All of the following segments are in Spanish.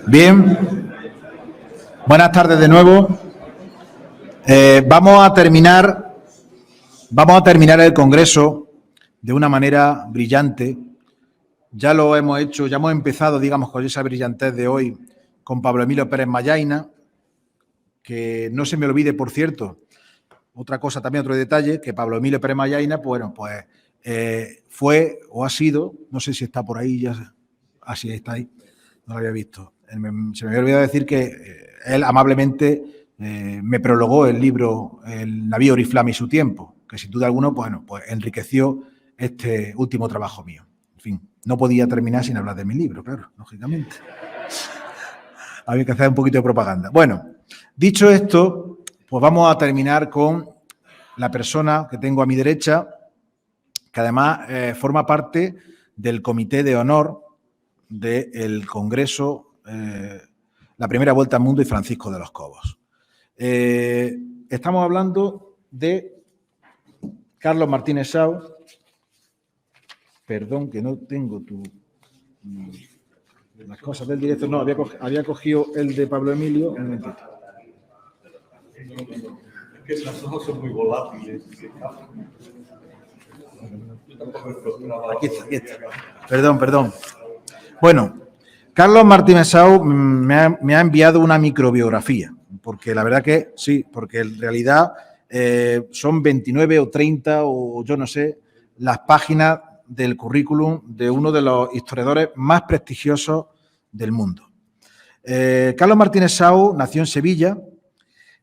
Bien, buenas tardes de nuevo. Vamos a terminar el congreso de una manera brillante. Ya lo hemos hecho, ya hemos empezado, digamos, con esa brillantez de hoy con Pablo Emilio Pérez Mallaina, que no se me olvide, por cierto, otra cosa también, otro detalle, que Pablo Emilio Pérez Mallaina, bueno, pues fue o ha sido, no sé si está por ahí, ya, así está ahí, no lo había visto. Se me había olvidado decir que él amablemente me prologó el libro El navío Oriflame y su tiempo, que sin duda alguna, bueno, pues enriqueció este último trabajo mío. En fin, no podía terminar sin hablar de mi libro, claro, lógicamente. Había que hacer un poquito de propaganda. Bueno, dicho esto, pues vamos a terminar con la persona que tengo a mi derecha, que además forma parte del comité de honor del Congreso La Primera Vuelta al Mundo y Francisco de los Cobos. Estamos hablando de Carlos Martínez Sau. Perdón, que no tengo las cosas del directo. No, había cogido el de Pablo Emilio. Un momentito. Es que esas ojos son muy volátiles. Aquí está. Perdón. Bueno, Carlos Martínez Sau me ha enviado una microbiografía, porque la verdad que sí, porque en realidad son 29 o 30 o yo no sé, las páginas del currículum de uno de los historiadores más prestigiosos del mundo. Carlos Martínez Sau nació en Sevilla,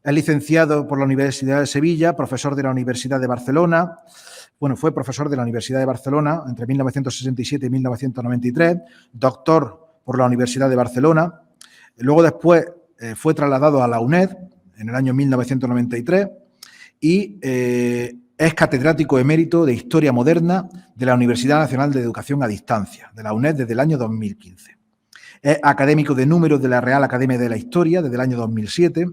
es licenciado por la Universidad de Sevilla, profesor de la Universidad de Barcelona. Bueno, fue profesor de la Universidad de Barcelona entre 1967 y 1993, doctor por la Universidad de Barcelona. Luego después fue trasladado a la UNED en el año 1993 y es catedrático emérito de Historia Moderna de la Universidad Nacional de Educación a Distancia, de la UNED desde el año 2015. Es académico de números de la Real Academia de la Historia desde el año 2007.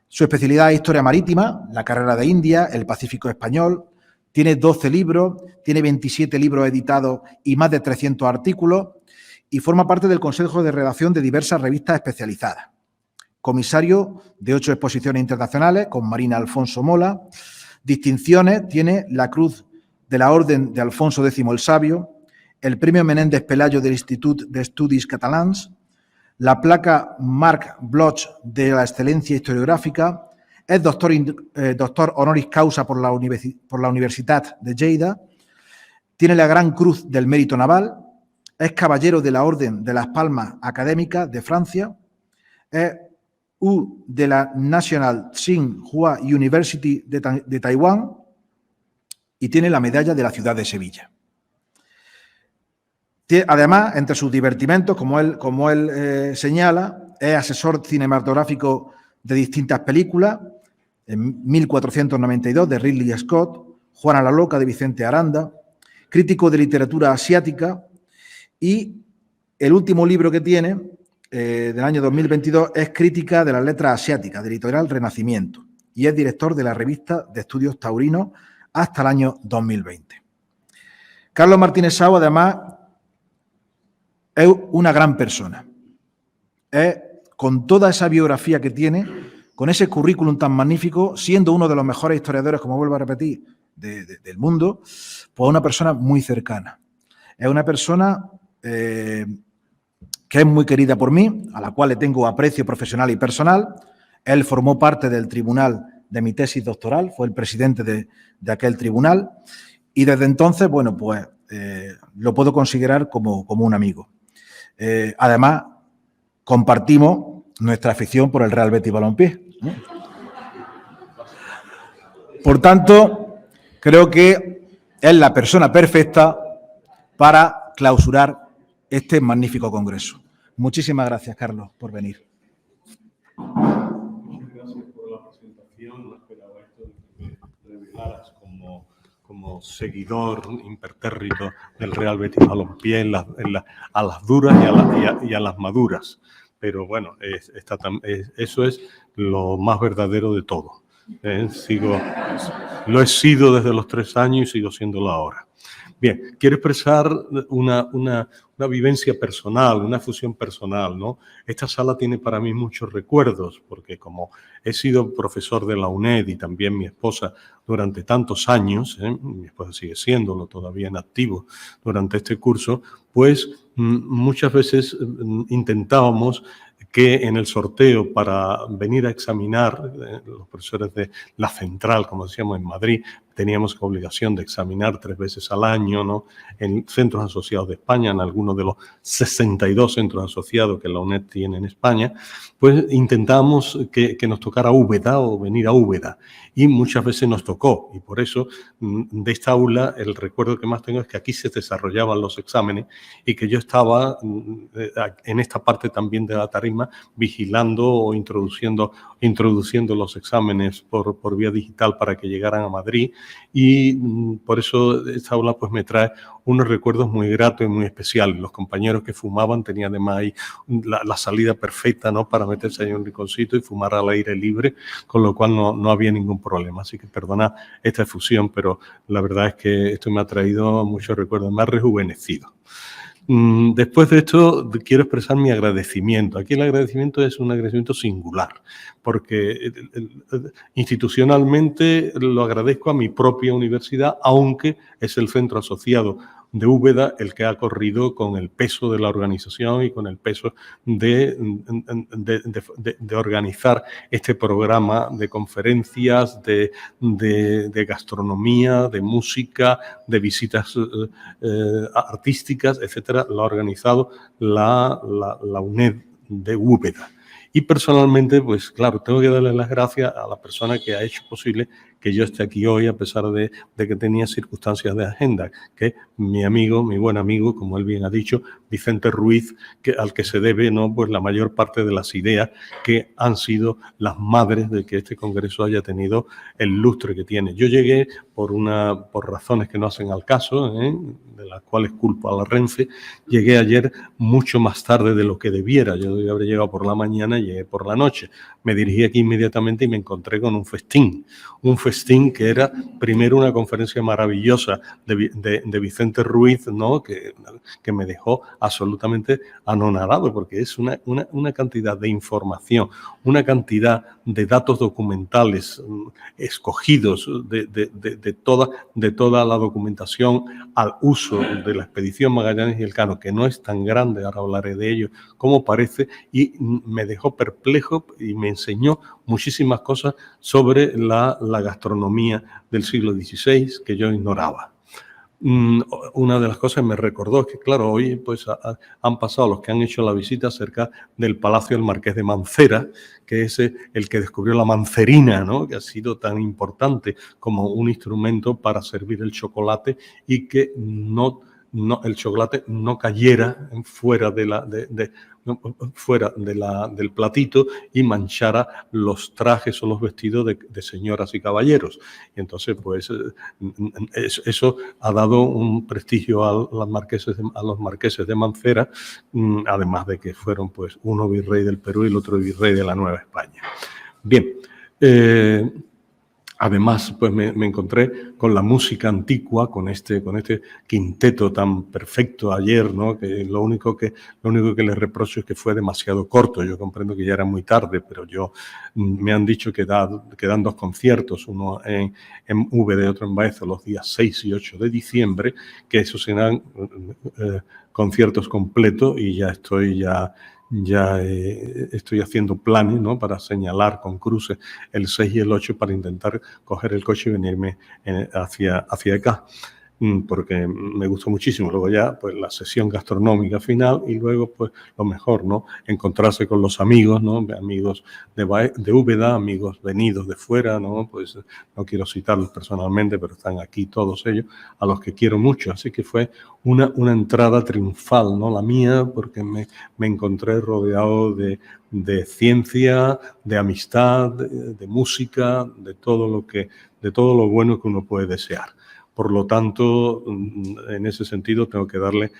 Su especialidad es Historia Marítima, la carrera de India, el Pacífico Español. Tiene 12 libros, tiene 27 libros editados y más de 300 artículos y forma parte del Consejo de Redacción de diversas revistas especializadas. Comisario de 8 exposiciones internacionales con Marina Alfonso Mola. Distinciones, tiene la Cruz de la Orden de Alfonso X el Sabio, el Premio Menéndez Pelayo del Institut d'Estudis Catalans, la placa Marc Bloch de la Excelencia Historiográfica, es doctor honoris causa por la Universitat de Lleida, tiene la Gran Cruz del Mérito Naval, es caballero de la Orden de las Palmas Académicas de Francia, es de la National Tsinghua University de Taiwán y tiene la medalla de la ciudad de Sevilla. Además, entre sus divertimentos, como él señala, es asesor cinematográfico de distintas películas, en 1492 de Ridley Scott, Juana la Loca de Vicente Aranda, crítico de literatura asiática y el último libro que tiene, del año 2022, es Crítica de las Letras Asiáticas, de Editorial Renacimiento, y es director de la Revista de Estudios Taurinos hasta el año 2020. Carlos Martínez Sau, además, es una gran persona. Con toda esa biografía que tiene, con ese currículum tan magnífico, siendo uno de los mejores historiadores, como vuelvo a repetir, del mundo, pues una persona muy cercana. Es una persona que es muy querida por mí, a la cual le tengo aprecio profesional y personal. Él formó parte del tribunal de mi tesis doctoral, fue el presidente de aquel tribunal y desde entonces, bueno, pues lo puedo considerar como un amigo. Además, compartimos nuestra afición por el Real Betis Balompié, ¿no? Por tanto, creo que es la persona perfecta para clausurar este magnífico congreso. Muchísimas gracias, Carlos, por venir. Muchas gracias por la presentación. No esperaba esto de que te revelaras como seguidor impertérrito del Real Betis Balompié a las duras y a las maduras. Pero bueno, eso es lo más verdadero de todo. Lo he sido desde los 3 años y sigo siéndolo ahora. Bien, quiero expresar una vivencia personal, una fusión personal, ¿no? Esta sala tiene para mí muchos recuerdos, porque como he sido profesor de la UNED y también mi esposa durante tantos años, mi esposa sigue siéndolo todavía en activo durante este curso, pues muchas veces intentábamos que en el sorteo para venir a examinar, los profesores de la central, como decíamos en Madrid, teníamos obligación de examinar 3 veces al año, ¿no? En centros asociados de España, en algunos de los 62 centros asociados que la UNED tiene en España, pues intentábamos que nos tocara Úbeda o venir a Úbeda. Y muchas veces nos tocó. Y por eso, de esta aula, el recuerdo que más tengo es que aquí se desarrollaban los exámenes y que yo estaba en esta parte también de la tarima vigilando o introduciendo los exámenes por vía digital para que llegaran a Madrid. Y por eso esta aula pues me trae unos recuerdos muy gratos y muy especiales. Los compañeros que fumaban tenían además ahí la salida perfecta, ¿no? Para meterse ahí en un rinconcito y fumar al aire libre, con lo cual no había ningún problema. Así que perdona esta efusión, pero la verdad es que esto me ha traído muchos recuerdos, me ha rejuvenecido. Después de esto, quiero expresar mi agradecimiento. Aquí el agradecimiento es un agradecimiento singular, porque institucionalmente lo agradezco a mi propia universidad, aunque es el centro asociado de Úbeda el que ha corrido con el peso de la organización y con el peso de organizar este programa de conferencias, de gastronomía, de música, de visitas artísticas, etcétera. Lo ha organizado la UNED de Úbeda. Y personalmente, pues claro, tengo que darle las gracias a la persona que ha hecho posible que yo esté aquí hoy, a pesar de que tenía circunstancias de agenda, que es mi amigo, mi buen amigo, como él bien ha dicho, Vicente Ruiz, al que se debe, ¿no?, pues la mayor parte de las ideas que han sido las madres de que este congreso haya tenido el lustre que tiene. Yo llegué por razones que no hacen al caso, de las cuales culpo a la Renfe, llegué ayer mucho más tarde de lo que debiera. Yo debería haber llegado por la mañana, llegué por la noche. Me dirigí aquí inmediatamente y me encontré con un festín que era primero una conferencia maravillosa de Vicente Ruiz, ¿no?, que me dejó absolutamente anonadado, porque es una cantidad de información, una cantidad de datos documentales escogidos de toda la documentación al uso de la expedición Magallanes y Elcano, que no es tan grande, ahora hablaré de ello, como parece, y me dejó perplejo y me enseñó muchísimas cosas sobre la gastronomía del siglo XVI que yo ignoraba. Una de las cosas que me recordó es que, claro, hoy pues han pasado los que han hecho la visita cerca del Palacio del Marqués de Mancera, que es el que descubrió la mancerina, ¿no?, que ha sido tan importante como un instrumento para servir el chocolate y que el chocolate no cayera fuera del platito y manchara los trajes o los vestidos de señoras y caballeros. Y entonces, pues, eso ha dado un prestigio a los marqueses de Mancera, además de que fueron, pues, uno virrey del Perú y el otro virrey de la Nueva España. Bien, además, pues me encontré con la música antigua, con este quinteto tan perfecto ayer, ¿no?, que lo único que les reprocho es que fue demasiado corto. Yo comprendo que ya era muy tarde, pero me han dicho que dan 2 conciertos, uno en Úbeda y otro en Baeza, los días 6 y 8 de diciembre, que esos serán conciertos completos, y ya estoy haciendo planes, ¿no?, para señalar con cruces el 6 y el 8 para intentar coger el coche y venirme hacia acá, porque me gustó muchísimo. Luego ya, pues, la sesión gastronómica final y luego, pues, lo mejor, ¿no?, encontrarse con los amigos, ¿no?, amigos de Úbeda, amigos venidos de fuera, ¿no?, pues no quiero citarlos personalmente, pero están aquí todos ellos, a los que quiero mucho. Así que fue una entrada triunfal, ¿no?, la mía, porque me encontré rodeado de ciencia, de amistad, de música, de todo lo bueno que uno puede desear. Por lo tanto, en ese sentido, tengo que darle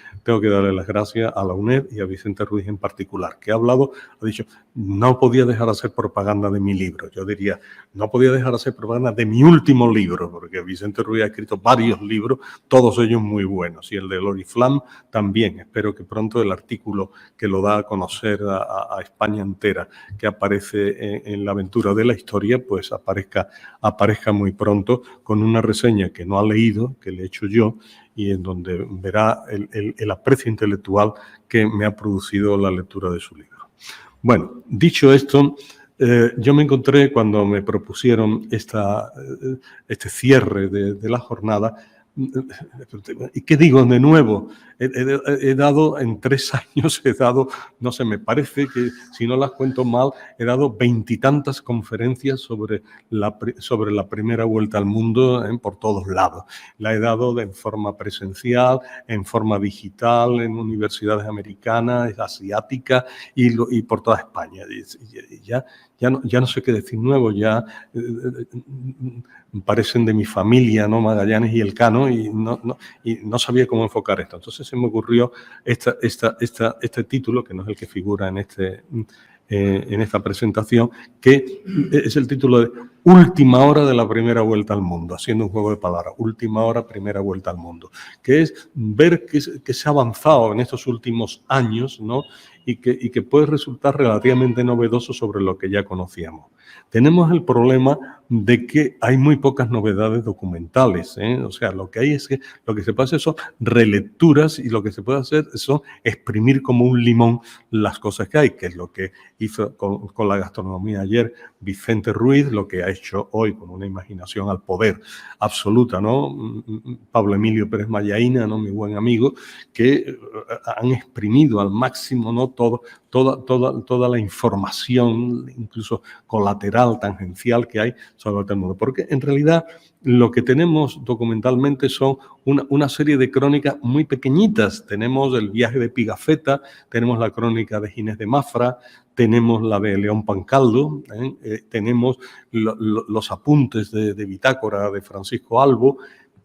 las gracias a la UNED y a Vicente Ruiz en particular, que ha dicho, no podía dejar de hacer propaganda de mi libro. Yo diría, no podía dejar de hacer propaganda de mi último libro, porque Vicente Ruiz ha escrito varios libros, todos ellos muy buenos, y el de L'Oriflamme también. Espero que pronto el artículo que lo da a conocer a España entera, que aparece en la aventura de la historia, pues aparezca muy pronto con una reseña que no ha leído, que le he hecho yo, y en donde verá el aprecio intelectual que me ha producido la lectura de su libro. Bueno, dicho esto, yo me encontré cuando me propusieron este cierre de la jornada. ¿Y qué digo de nuevo? He dado en 3 años, no sé, me parece que si no las cuento mal, he dado 20 y tantas conferencias sobre la primera vuelta al mundo por todos lados. La he dado en forma presencial, en forma digital, en universidades americanas, asiáticas y por toda España. Y ya no sé qué decir nuevo, ya parecen de mi familia, ¿no? Magallanes y Elcano, y no sabía cómo enfocar esto. Entonces se me ocurrió este título, que no es el que figura en esta presentación, que es el título de Última hora de la primera vuelta al mundo, haciendo un juego de palabras, última hora, primera vuelta al mundo, que es ver que se ha avanzado en estos últimos años, ¿no? Y que puede resultar relativamente novedoso sobre lo que ya conocíamos. Tenemos el problema de que hay muy pocas novedades documentales, ¿eh? O sea, lo que hay es que lo que se puede hacer son relecturas y lo que se puede hacer son exprimir como un limón las cosas que hay, que es lo que hizo con la gastronomía ayer Vicente Ruiz, lo que ha hecho hoy con una imaginación al poder absoluta, ¿no? Pablo Emilio Pérez Mayaína, ¿no? Mi buen amigo, que han exprimido al máximo, ¿no? Toda la información, incluso colateral, tangencial que hay sobre el mundo. Porque en realidad lo que tenemos documentalmente son una serie de crónicas muy pequeñitas. Tenemos el viaje de Pigafetta, tenemos la crónica de Ginés de Mafra, tenemos la de León Pancaldo, tenemos los apuntes de bitácora de Francisco Albo,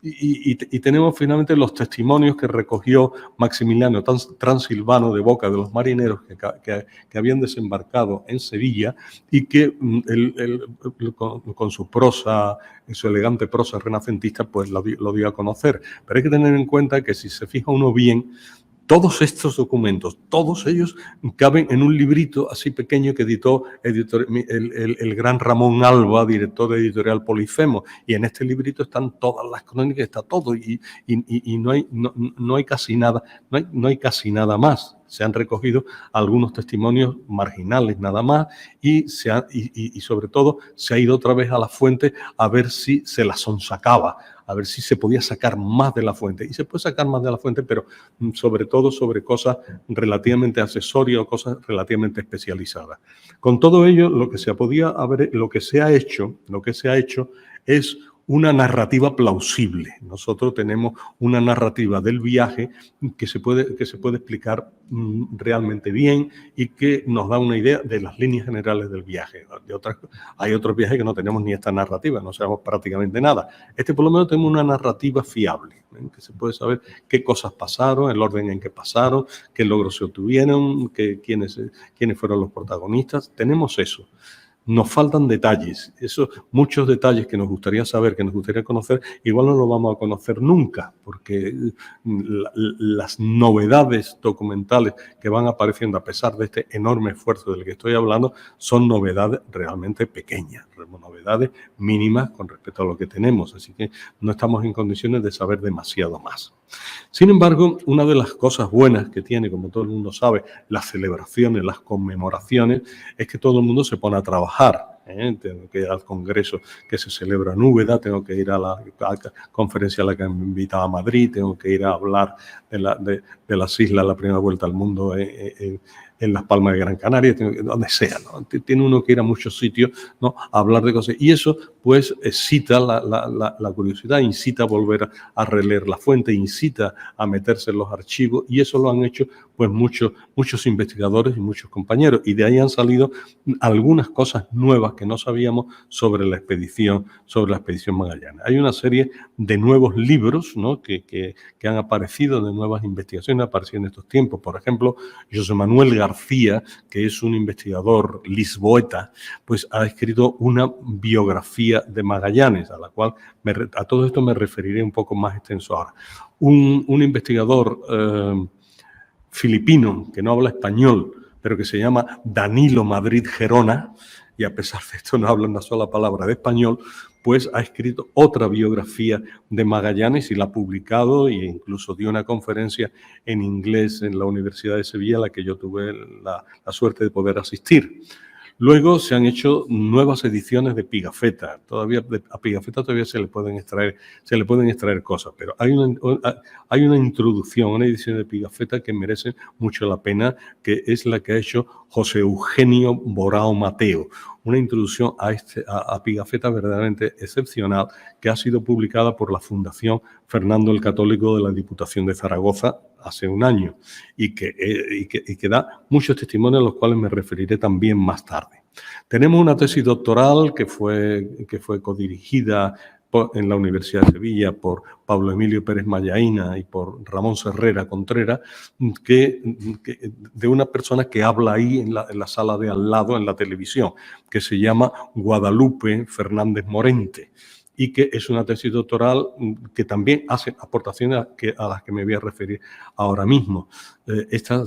y tenemos finalmente los testimonios que recogió Maximiliano Transilvano de boca de los marineros que habían desembarcado en Sevilla y que con su prosa, su elegante prosa renacentista, pues lo dio a conocer. Pero hay que tener en cuenta que si se fija uno bien, todos estos documentos, todos ellos caben en un librito así pequeño que editó el gran Ramón Alba, director de Editorial Polifemo, y en este librito están todas las crónicas, está todo, y no hay casi nada, no hay casi nada más. Se han recogido algunos testimonios marginales nada más y sobre todo se ha ido otra vez a la fuente a ver si se la sonsacaba, a ver si se podía sacar más de la fuente. Y se puede sacar más de la fuente, pero sobre todo sobre cosas relativamente accesorias o cosas relativamente especializadas. Con todo ello, lo que se ha hecho es una narrativa plausible. Nosotros tenemos una narrativa del viaje que se puede explicar realmente bien y que nos da una idea de las líneas generales del viaje. Hay otros viajes que no tenemos ni esta narrativa, no sabemos prácticamente nada. Por lo menos tenemos una narrativa fiable, que se puede saber qué cosas pasaron, el orden en que pasaron, qué logros se obtuvieron, quiénes fueron los protagonistas. Tenemos eso. Nos faltan detalles, muchos detalles que nos gustaría saber, que nos gustaría conocer, igual no los vamos a conocer nunca, porque las novedades documentales que van apareciendo a pesar de este enorme esfuerzo del que estoy hablando, son novedades realmente pequeñas, novedades mínimas con respecto a lo que tenemos, así que no estamos en condiciones de saber demasiado más. Sin embargo, una de las cosas buenas que tiene, como todo el mundo sabe, las celebraciones, las conmemoraciones, es que todo el mundo se pone a trabajar. Tengo que ir al congreso que se celebra en Úbeda, tengo que ir a la conferencia a la que me invitaba a Madrid, tengo que ir a hablar de las islas, la primera vuelta al mundo en Las Palmas de Gran Canaria, donde sea, ¿no? Tiene uno que ir a muchos sitios, ¿no? A hablar de cosas. Y eso, pues, excita la curiosidad, incita a volver a releer la fuente, incita a meterse en los archivos, y eso lo han hecho, pues, muchos investigadores y muchos compañeros. Y de ahí han salido algunas cosas nuevas que no sabíamos sobre la expedición Magallanes. Hay una serie de nuevos libros, ¿no? que han aparecido, de nuevas investigaciones, aparecido en estos tiempos. Por ejemplo, José Manuel García, que es un investigador lisboeta, pues ha escrito una biografía de Magallanes, a la cual a todo esto me referiré un poco más extenso ahora. Un investigador filipino que no habla español, pero que se llama Danilo Madrid Gerona, y a pesar de esto no habla una sola palabra de español, pues ha escrito otra biografía de Magallanes y la ha publicado, e incluso dio una conferencia en inglés en la Universidad de Sevilla, a la que yo tuve la suerte de poder asistir. Luego se han hecho nuevas ediciones de Pigafetta. A Pigafetta todavía se le pueden extraer cosas, pero hay una introducción, una edición de Pigafetta que merece mucho la pena, que es la que ha hecho José Eugenio Borao Mateo. Una introducción a Pigafetta verdaderamente excepcional, que ha sido publicada por la Fundación Fernando el Católico de la Diputación de Zaragoza hace un año, y que da muchos testimonios a los cuales me referiré también más tarde. Tenemos una tesis doctoral que fue codirigida en la Universidad de Sevilla por Pablo Emilio Pérez Mallaína y por Ramón Serrera Contreras, de una persona que habla ahí en la sala de al lado, en la televisión, que se llama Guadalupe Fernández Morente, y que es una tesis doctoral que también hace aportaciones a las que me voy a referir ahora mismo. Esto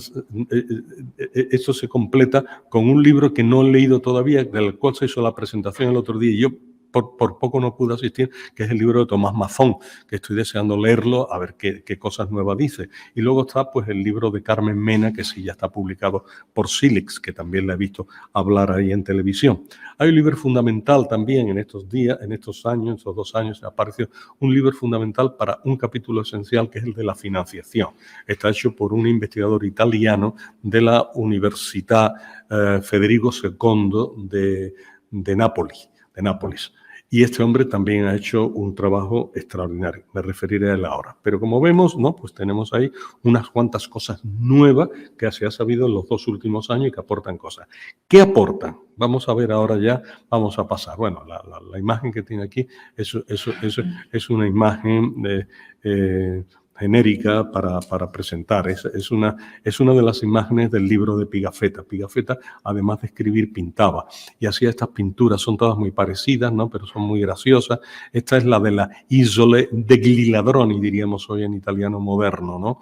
se completa con un libro que no he leído todavía, del cual se hizo la presentación el otro día, y yo por poco no pude asistir, que es el libro de Tomás Mazón, que estoy deseando leerlo, a ver qué cosas nuevas dice. Y luego está, pues, el libro de Carmen Mena, que sí ya está publicado por Sílex, que también le he visto hablar ahí en televisión. Hay un libro fundamental también en estos días, en estos 2 años, apareció un libro fundamental para un capítulo esencial, que es el de la financiación. Está hecho por un investigador italiano de la Universidad Federico II de Nápoles. Y este hombre también ha hecho un trabajo extraordinario. Me referiré a él ahora. Pero como vemos, ¿no? Pues tenemos ahí unas cuantas cosas nuevas que se ha sabido en los 2 últimos años y que aportan cosas. ¿Qué aportan? Vamos a ver ahora ya, vamos a pasar. Bueno, la imagen que tiene aquí es una imagen genérica para presentar. Es una de las imágenes del libro de Pigafetta. Pigafetta, además de escribir, pintaba y hacía estas pinturas. Son todas muy parecidas, ¿no? Pero son muy graciosas. Esta es la de la Isole degli Ladroni, diríamos hoy en italiano moderno, ¿no?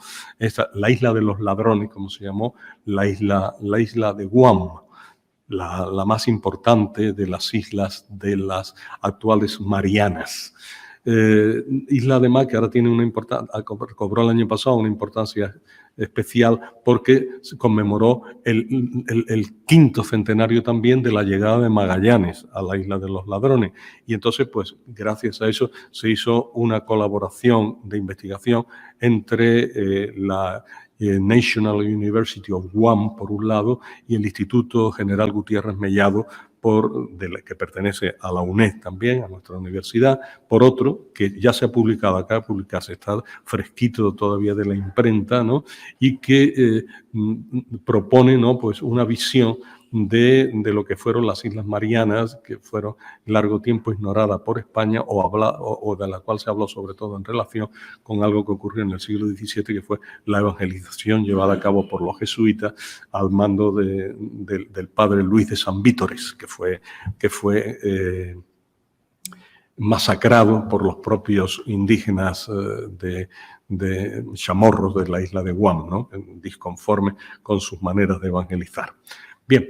La isla de los ladrones, como se llamó, la isla de Guam. La más importante de las islas de las actuales Marianas. Isla además que ahora tiene una importancia, cobró el año pasado una importancia especial porque se conmemoró el 5º centenario también de la llegada de Magallanes a la isla de los ladrones. Y entonces, pues, gracias a eso se hizo una colaboración de investigación entre la National University of Guam, por un lado, y el Instituto General Gutiérrez Mellado, que pertenece a la UNED también, a nuestra universidad, por otro, que ya se ha publicado, acaba de publicarse, está fresquito todavía de la imprenta, ¿no? Y que propone, ¿no? Pues una visión de lo que fueron las Islas Marianas, que fueron largo tiempo ignoradas por España o de la cual se habló sobre todo en relación con algo que ocurrió en el siglo XVII, que fue la evangelización llevada a cabo por los jesuitas al mando del padre Luis de San Vítores, que fue masacrado por los propios indígenas de Chamorros de la isla de Guam, ¿no? Disconforme con sus maneras de evangelizar. Bien,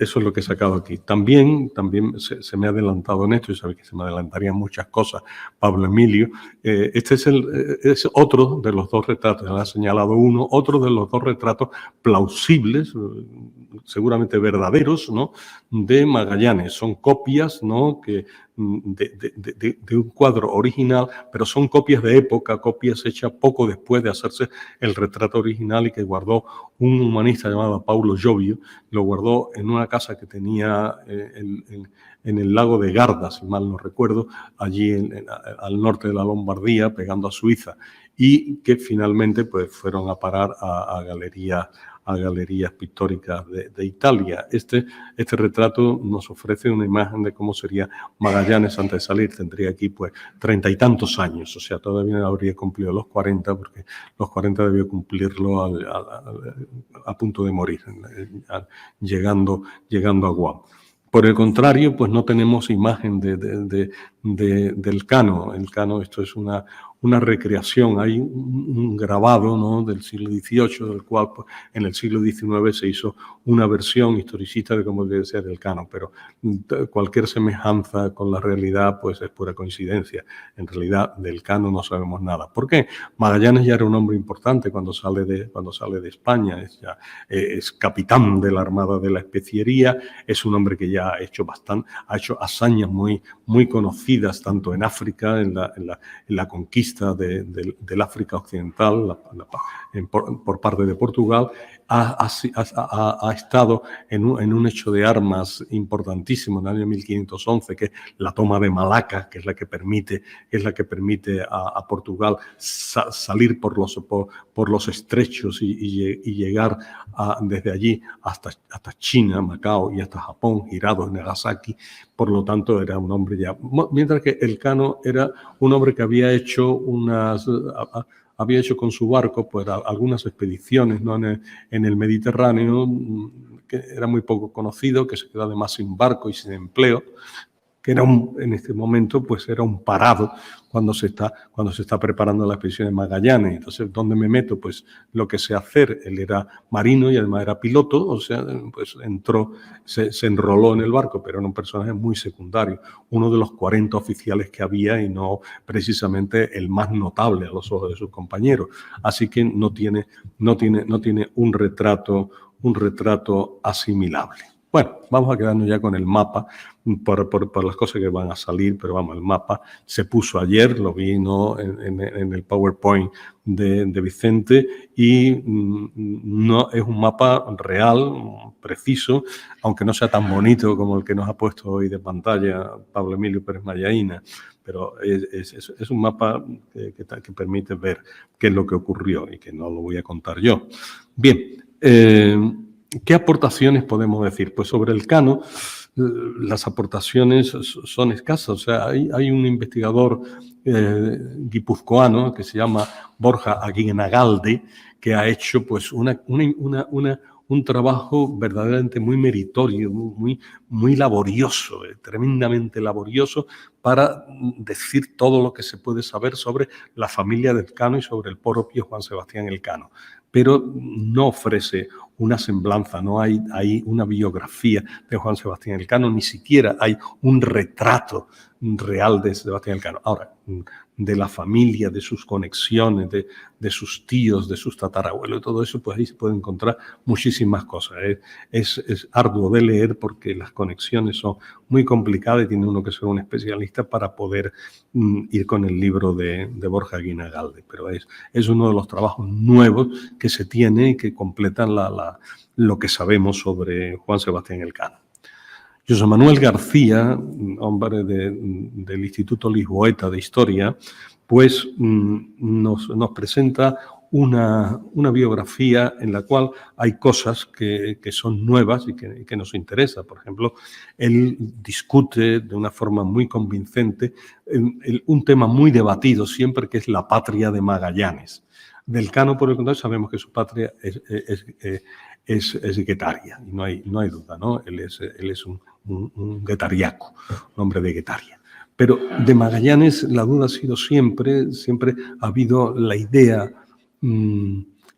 eso es lo que he sacado aquí. También se me ha adelantado en esto, y sabéis que se me adelantarían muchas cosas, Pablo Emilio. Este es otro de los dos retratos, él ha señalado uno, otro de los dos retratos plausibles, seguramente verdaderos, ¿no?, de Magallanes. Son copias, ¿no?, de un cuadro original, pero son copias de época, copias hechas poco después de hacerse el retrato original y que guardó un humanista llamado Paulo Jovio. Lo guardó en una casa que tenía en el lago de Garda, si mal no recuerdo, allí al norte de la Lombardía, pegando a Suiza, y que finalmente pues fueron a parar a galerías pictóricas de Italia. Este retrato nos ofrece una imagen de cómo sería Magallanes antes de salir. Tendría aquí pues 30 y tantos años, o sea, todavía no habría cumplido los 40, porque los 40 debió cumplirlo a punto de morir, llegando a Guam. Por el contrario, pues no tenemos imagen del Cano. El Cano, esto es una recreación. Hay un grabado, ¿no?, del siglo XVIII, del cual pues, en el siglo XIX se hizo una versión historicista de cómo debe ser el Cano, pero cualquier semejanza con la realidad pues es pura coincidencia. En realidad del Cano no sabemos nada. ¿Por qué? Magallanes ya era un hombre importante cuando sale de España, es capitán de la Armada de la Especiería, es un hombre que ya ha hecho hazañas muy conocidas tanto en África, en la conquista del África Occidental por parte de Portugal. Ha estado en un hecho de armas importantísimo en el año 1511, que es la toma de Malaca, que es la que permite a Portugal salir por los estrechos y llegar desde allí hasta China, Macao y hasta Japón, Hirado, Nagasaki. Por lo tanto, era un hombre ya. Mientras que el Cano era un hombre que había hecho con su barco pues, algunas expediciones, ¿no?, en el Mediterráneo, que era muy poco conocido, que se quedó además sin barco y sin empleo, que en este momento pues era un parado cuando se está preparando la expedición de Magallanes. Entonces, ¿dónde me meto? Pues lo que sé hacer. Él era marino y además era piloto, o sea, pues se enroló en el barco, pero era un personaje muy secundario, uno de los 40 oficiales que había y no precisamente el más notable a los ojos de sus compañeros. Así que no tiene un retrato asimilable. Bueno, vamos a quedarnos ya con el mapa por las cosas que van a salir, pero vamos, el mapa se puso ayer, lo vi, ¿no?, en el PowerPoint de Vicente, y no es un mapa real, preciso, aunque no sea tan bonito como el que nos ha puesto hoy de pantalla Pablo Emilio Pérez Mallaína, pero es un mapa que permite ver qué es lo que ocurrió y que no lo voy a contar yo. Bien, ¿qué aportaciones podemos decir? Pues sobre el Cano, las aportaciones son escasas. O sea, hay un investigador guipuzcoano que se llama Borja Aguinagalde, que ha hecho pues un trabajo verdaderamente muy meritorio, muy laborioso, tremendamente laborioso, para decir todo lo que se puede saber sobre la familia del Cano y sobre el propio Juan Sebastián Elcano. Pero no ofrece una semblanza, no hay una biografía de Juan Sebastián Elcano, ni siquiera hay un retrato real de Sebastián Elcano. Ahora, de la familia, de sus conexiones, de sus tíos, de sus tatarabuelos, todo eso, pues ahí se puede encontrar muchísimas cosas. Es arduo de leer porque las conexiones son muy complicadas y tiene uno que ser un especialista para poder ir con el libro de Borja Aguinagalde. Pero es uno de los trabajos nuevos que se tiene y que completan lo que sabemos sobre Juan Sebastián Elcano. José Manuel García, hombre del Instituto Lisboeta de Historia, pues nos presenta una biografía en la cual hay cosas que son nuevas y que nos interesan. Por ejemplo, él discute de una forma muy convincente un tema muy debatido siempre, que es la patria de Magallanes. Del Cano, por el contrario, sabemos que su patria es guetaria, y no hay duda, ¿no? Él es un guetariaco, un hombre de Guetaria. Pero de Magallanes la duda ha sido siempre ha habido la idea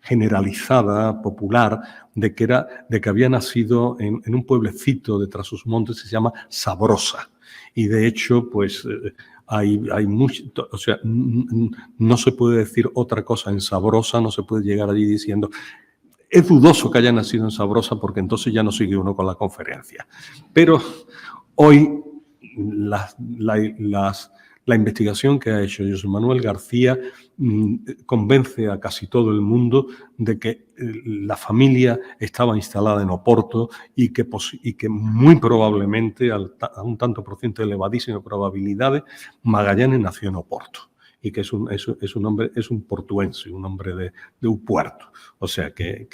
generalizada, popular, de que había nacido en un pueblecito de Trás-os-Montes que se llama Sabrosa. Y de hecho, pues hay mucho, o sea, no se puede decir otra cosa en Sabrosa, no se puede llegar allí diciendo. Es dudoso que haya nacido en Sabrosa porque entonces ya no sigue uno con la conferencia. Pero hoy la investigación que ha hecho José Manuel García convence a casi todo el mundo de que la familia estaba instalada en Oporto y que muy probablemente, a un tanto por ciento de elevadísimas probabilidades, Magallanes nació en Oporto. Y que es un portuense, un hombre de un puerto. O sea, que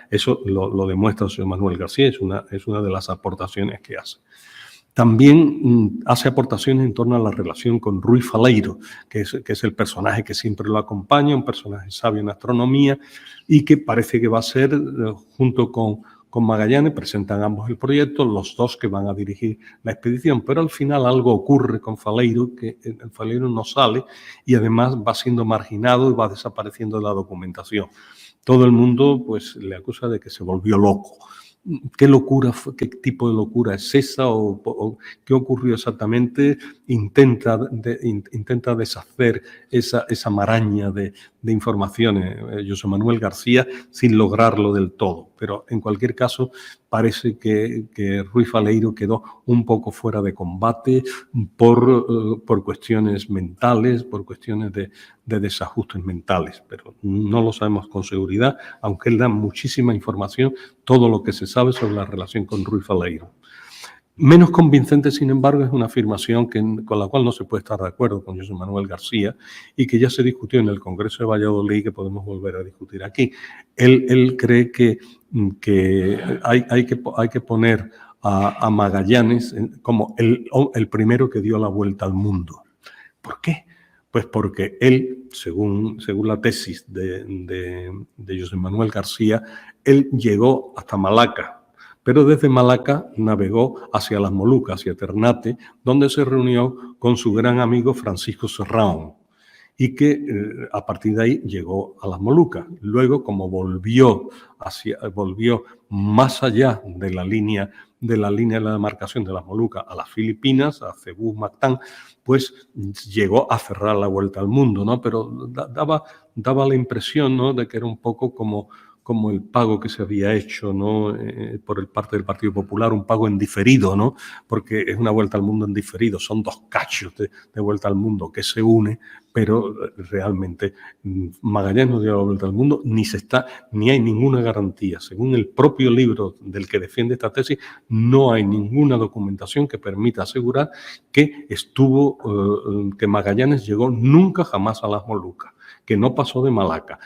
eso lo demuestra José Manuel García, es una de las aportaciones que hace. También hace aportaciones en torno a la relación con Rui Faleiro, que es el personaje que siempre lo acompaña, un personaje sabio en astronomía y que parece que va a ser, junto con Magallanes, presentan ambos el proyecto, los dos que van a dirigir la expedición, pero al final algo ocurre con Faleiro, que Faleiro no sale y además va siendo marginado y va desapareciendo de la documentación. Todo el mundo pues le acusa de que se volvió loco. ¿Qué locura fue? ¿Qué tipo de locura es esa? ¿O qué ocurrió exactamente? Intenta deshacer esa maraña de informaciones José Manuel García sin lograrlo del todo. Pero en cualquier caso parece que Rui Faleiro quedó un poco fuera de combate por cuestiones mentales, por cuestiones de desajustes mentales, pero no lo sabemos con seguridad, aunque él da muchísima información, todo lo que se sabe sobre la relación con Rui Faleiro. Menos convincente, sin embargo, es una afirmación con la cual no se puede estar de acuerdo con José Manuel García y que ya se discutió en el Congreso de Valladolid y que podemos volver a discutir aquí. Él cree que hay que poner a Magallanes como el primero que dio la vuelta al mundo. ¿Por qué? Pues porque él, según la tesis de José Manuel García, él llegó hasta Malaca, pero desde Malaca navegó hacia las Molucas, hacia Ternate, donde se reunió con su gran amigo Francisco Serrão, y que a partir de ahí llegó a las Molucas. Luego, como volvió más allá de la línea de la demarcación de las Molucas a las Filipinas, a Cebú, Mactán, pues llegó a cerrar la vuelta al mundo, ¿no? Pero daba la impresión, ¿no?, de que era un poco como el pago que se había hecho, ¿no?, por parte del Partido Popular, un pago en diferido, ¿no?, porque es una vuelta al mundo en diferido, son dos cachos de vuelta al mundo que se une, pero realmente Magallanes no dio la vuelta al mundo, ni hay ninguna garantía. Según el propio libro del que defiende esta tesis, no hay ninguna documentación que permita asegurar que Magallanes llegó nunca jamás a las Molucas, que no pasó de Malaca.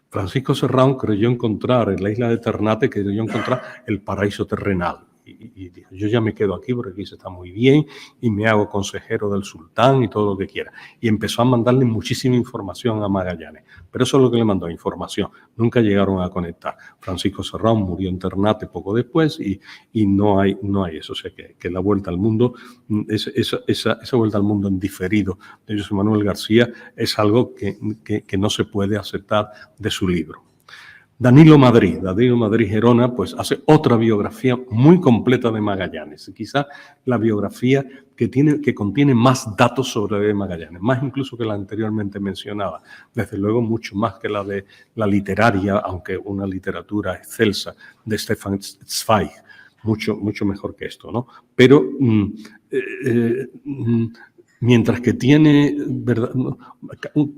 Francisco Serrão creyó encontrar en la isla de Ternate, el paraíso terrenal. Y dijo, yo ya me quedo aquí porque aquí se está muy bien y me hago consejero del sultán y todo lo que quiera. Y empezó a mandarle muchísima información a Magallanes. Pero eso es lo que le mandó, información. Nunca llegaron a conectar. Francisco Serrão murió en Ternate poco después y no hay eso. O sea que la vuelta al mundo, esa vuelta al mundo en diferido de José Manuel García es algo que no se puede aceptar de su libro. Danilo Madrid Gerona, pues hace otra biografía muy completa de Magallanes, quizá la biografía que contiene más datos sobre Magallanes, más incluso que la anteriormente mencionada, desde luego mucho más que la de la literaria, aunque una literatura excelsa, de Stefan Zweig, mucho mejor que esto, ¿no? Pero mientras que tiene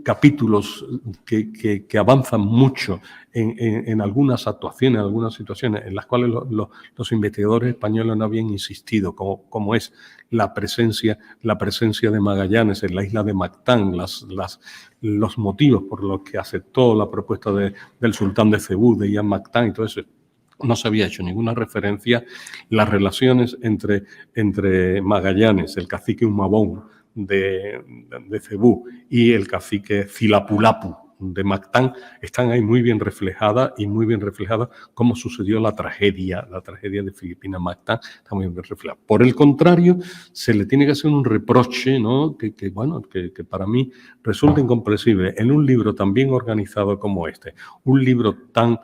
capítulos que avanzan mucho en algunas actuaciones, en algunas situaciones en las cuales los investigadores españoles no habían insistido, como es la presencia de Magallanes en la isla de Mactán, los motivos por los que aceptó la propuesta del sultán de Cebú, de Ian Mactán y todo eso. No se había hecho ninguna referencia. Las relaciones entre Magallanes, el cacique Humabón de Cebú, y el cacique Cilapulapu de Mactán están ahí muy bien reflejadas y muy bien reflejada cómo sucedió la tragedia de Filipina Mactán, está muy bien reflejada. Por el contrario, se le tiene que hacer un reproche, ¿no? que para mí resulta incomprensible en un libro tan bien organizado como este, un libro tan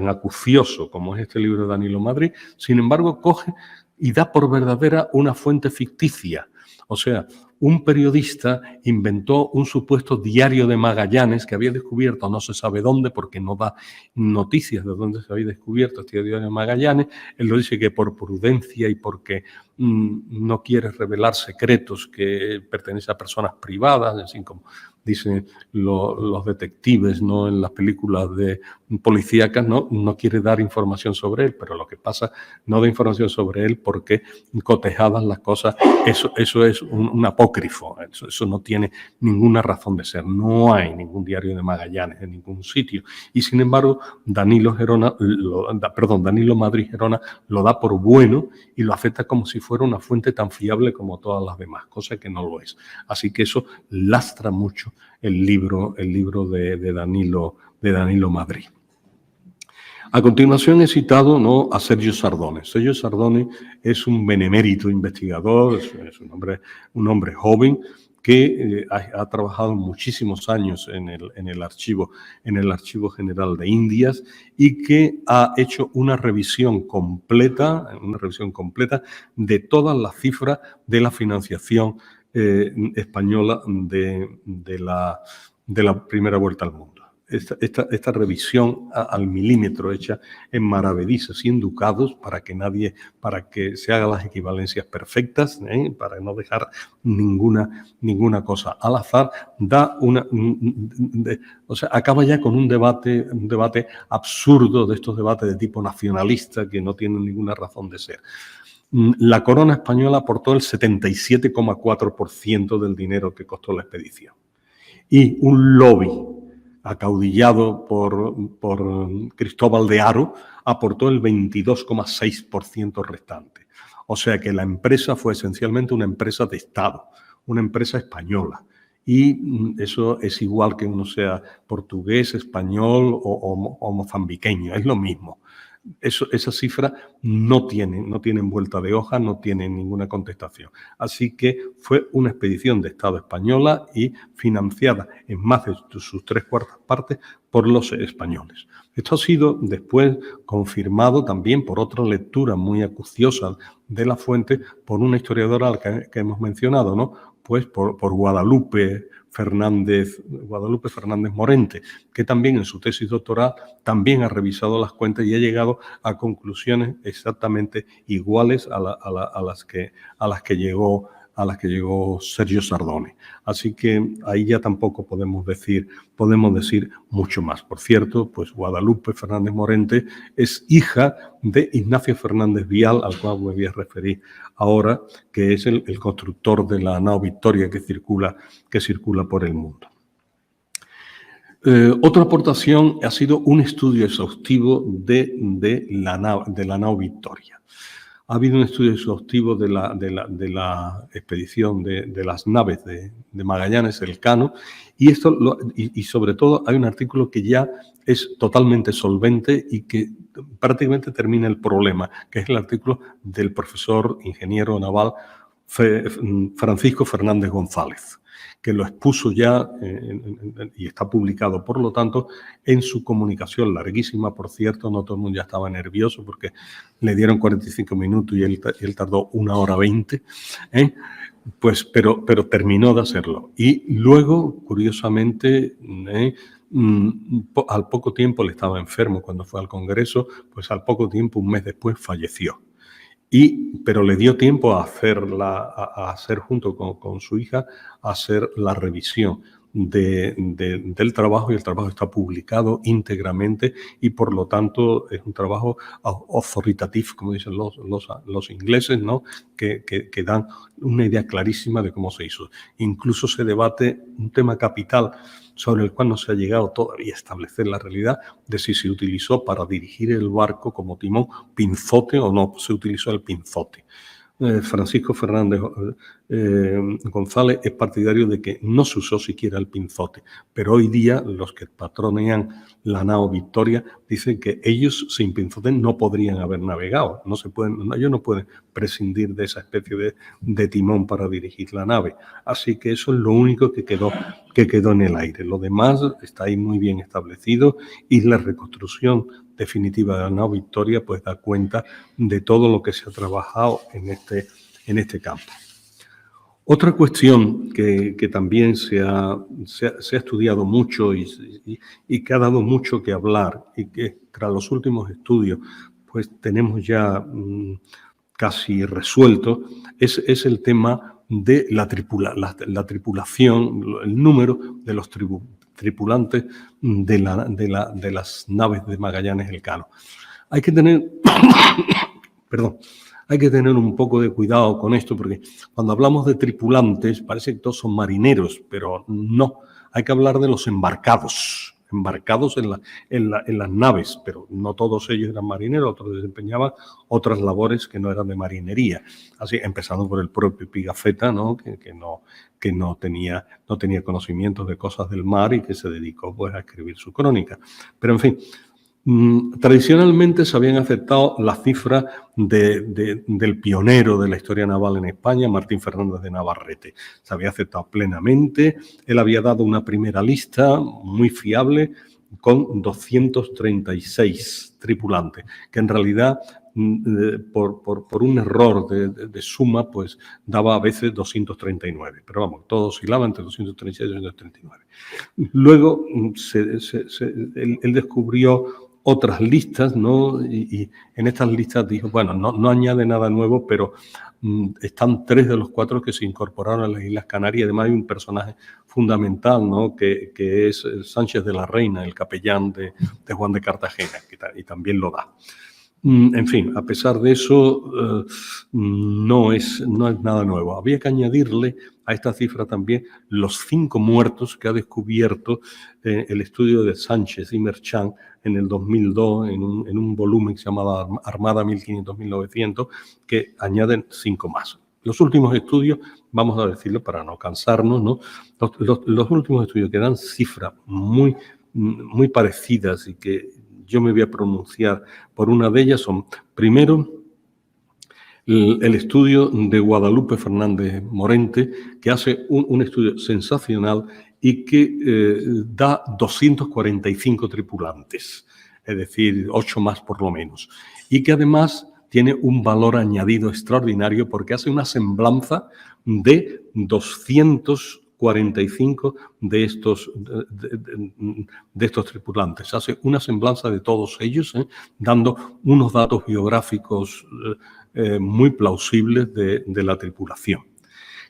acucioso como es este libro de Danilo Madrid, sin embargo coge y da por verdadera una fuente ficticia. O sea, un periodista inventó un supuesto diario de Magallanes que había descubierto no se sabe dónde, porque no da noticias de dónde se había descubierto este diario de Magallanes. Él lo dice que por prudencia y porque no quiere revelar secretos que pertenecen a personas privadas, así como dicen los detectives, ¿no? En las películas de policíacas, no quiere dar información sobre él, pero lo que pasa, no da información sobre él porque cotejadas las cosas, eso es un apócrifo, eso no tiene ninguna razón de ser, no hay ningún diario de Magallanes en ningún sitio, y sin embargo Danilo Madrid Gerona lo da por bueno y lo acepta como si fuera una fuente tan fiable como todas las demás, cosa que no lo es. Así que eso lastra mucho el libro de Danilo Madrid. A continuación he citado, ¿no?, a Sergio Sardone. Sergio Sardone es un benemérito investigador, es un hombre joven que ha trabajado muchísimos años en el Archivo General de Indias y que ha hecho una revisión completa de todas las cifras de la financiación española de la primera vuelta al mundo. Esta revisión al milímetro hecha en maravedís y en ducados para que se hagan las equivalencias perfectas, para no dejar ninguna cosa al azar, acaba ya con un debate absurdo de estos debates de tipo nacionalista que no tienen ninguna razón de ser. La corona española aportó el 77,4% del dinero que costó la expedición. Y un lobby acaudillado por Cristóbal de Haro aportó el 22,6% restante. O sea que la empresa fue esencialmente una empresa de Estado, una empresa española. Y eso es igual que uno sea portugués, español o mozambiqueño, es lo mismo. Esas cifras no tienen vuelta de hoja, no tienen ninguna contestación. Así que fue una expedición de Estado española y financiada en más de sus 3/4 partes por los españoles. Esto ha sido después confirmado también por otra lectura muy acuciosa de la fuente, por una historiadora que hemos mencionado, ¿no? Pues por Guadalupe Fernández Morente, que también en su tesis doctoral también ha revisado las cuentas y ha llegado a conclusiones exactamente iguales a las que llegó Sergio Sardone. Así que ahí ya tampoco podemos decir mucho más. Por cierto, pues Guadalupe Fernández Morente es hija de Ignacio Fernández Vial, al cual me voy a referir ahora, que es el constructor de la nao Victoria que circula por el mundo. Otra aportación ha sido un estudio exhaustivo de la nao Victoria. Ha habido un estudio exhaustivo de la expedición de las naves de Magallanes, Elcano, y sobre todo hay un artículo que ya es totalmente solvente y que prácticamente termina el problema, que es el artículo del profesor ingeniero naval Francisco Fernández González, que lo expuso ya y está publicado, por lo tanto, en su comunicación larguísima, por cierto, no todo el mundo ya estaba nervioso porque le dieron 45 minutos y él tardó 1 hora 20, pues, pero terminó de hacerlo. Y luego, curiosamente, al poco tiempo, él estaba enfermo cuando fue al Congreso, pues al poco tiempo, un mes después, falleció. Pero le dio tiempo a hacer junto con su hija, a hacer la revisión del trabajo, y el trabajo está publicado íntegramente y por lo tanto es un trabajo authoritative, como dicen los ingleses, ¿no? que dan una idea clarísima de cómo se hizo. Incluso se debate un tema capital sobre el cual no se ha llegado todavía a establecer la realidad de si se utilizó para dirigir el barco como timón pinzote o no se utilizó el pinzote. Francisco Fernández González es partidario de que no se usó siquiera el pinzote, pero hoy día los que patronean la nao Victoria dicen que ellos sin pinzote no podrían haber navegado, ellos no pueden prescindir de esa especie de timón para dirigir la nave, así que eso es lo único que quedó en el aire. Lo demás está ahí muy bien establecido y la reconstrucción definitiva de la nao Victoria pues da cuenta de todo lo que se ha trabajado en este campo. Otra cuestión que también se ha estudiado mucho y que ha dado mucho que hablar y que tras los últimos estudios pues tenemos ya casi resuelto es el tema de la tripulación, el número de los tripulantes de las naves de Magallanes Elcano. Hay que tener hay que tener un poco de cuidado con esto, porque cuando hablamos de tripulantes parece que todos son marineros, pero no. Hay que hablar de los embarcados en las naves, pero no todos ellos eran marineros, otros desempeñaban otras labores que no eran de marinería. Así, empezando por el propio Pigafetta, ¿no? que no tenía conocimientos de cosas del mar y que se dedicó pues a escribir su crónica. Pero en fin, tradicionalmente se habían aceptado las cifras del pionero de la historia naval en España, Martín Fernández de Navarrete. Se había aceptado plenamente. Él había dado una primera lista muy fiable con 236 tripulantes, que en realidad por un error de suma pues daba a veces 239, pero vamos, todo oscilaba entre 236 y 239. Luego él descubrió otras listas, ¿no? Y en estas listas dijo, bueno, no añade nada nuevo, pero están 3 de los 4 que se incorporaron a las Islas Canarias. Además hay un personaje fundamental, ¿no? que es Sánchez de la Reina, el capellán de Juan de Cartagena, y también lo da. En fin, a pesar de eso, no es nada nuevo. Había que añadirle a esta cifra también los 5 muertos que ha descubierto el estudio de Sánchez y Merchant en el 2002 en un volumen que se llamaba Armada 1500-1900, que añaden 5 más. Los últimos estudios, vamos a decirlo para no cansarnos, ¿no? Los últimos estudios que dan cifras muy parecidas y que yo me voy a pronunciar por una de ellas son, primero, el estudio de Guadalupe Fernández Morente, que hace un estudio sensacional y que da 245 tripulantes, es decir, 8 más por lo menos, y que además tiene un valor añadido extraordinario porque hace una semblanza de 245 de estos tripulantes. Hace una semblanza de todos ellos, dando unos datos biográficos muy plausibles de la tripulación.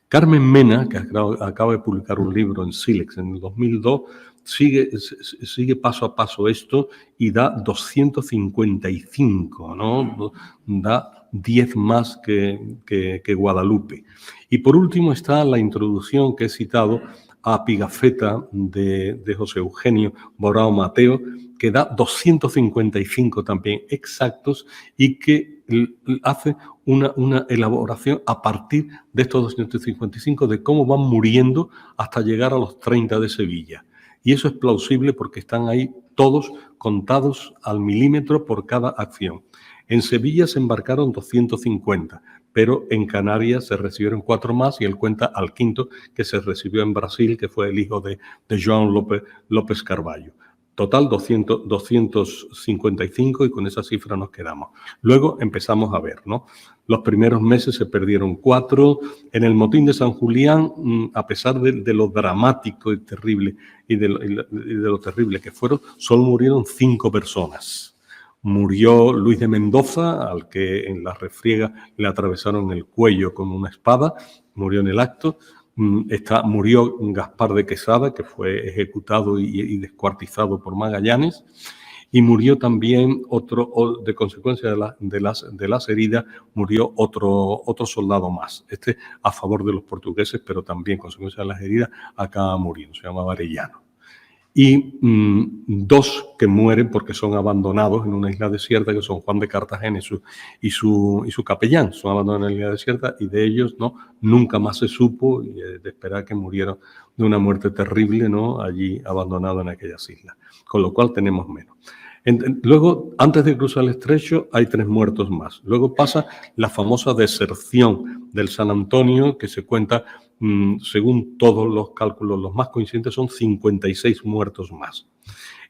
Carmen Mena, que acaba de publicar un libro en Silex en el 2002, sigue paso a paso esto y da 255, ¿no? Da 10 más que Guadalupe. Y por último está la introducción que he citado a Pigafetta de José Eugenio Borao Mateo, que da 255 también exactos y que hace una elaboración a partir de estos 255 de cómo van muriendo hasta llegar a los 30 de Sevilla. Y eso es plausible porque están ahí todos contados al milímetro por cada acción. En Sevilla se embarcaron 250, pero en Canarias se recibieron 4 más y él cuenta al quinto que se recibió en Brasil, que fue el hijo de João López Carvalho. Total 255 y con esa cifra nos quedamos. Luego empezamos a ver, ¿no? Los primeros meses se perdieron 4. En el motín de San Julián, a pesar de lo dramático y terrible y de lo terrible que fueron, solo murieron 5 personas. Murió Luis de Mendoza, al que en la refriega le atravesaron el cuello con una espada, murió en el acto. Murió Gaspar de Quesada, que fue ejecutado y descuartizado por Magallanes, y murió también de consecuencia de las heridas, murió otro soldado más. Este a favor de los portugueses, pero también consecuencia de las heridas acaba muriendo, se llamaba Arellano. y 2 que mueren porque son abandonados en una isla desierta, que son Juan de Cartagena y su capellán. Son abandonados en la isla desierta y de ellos, ¿no?, nunca más se supo, y de esperar que murieron de una muerte terrible, ¿no?, allí abandonados en aquellas islas. Con lo cual tenemos menos. Luego, antes de cruzar el estrecho, hay 3 muertos más. Luego pasa la famosa deserción del San Antonio, que se cuenta, según todos los cálculos, los más coincidentes, son 56 muertos más.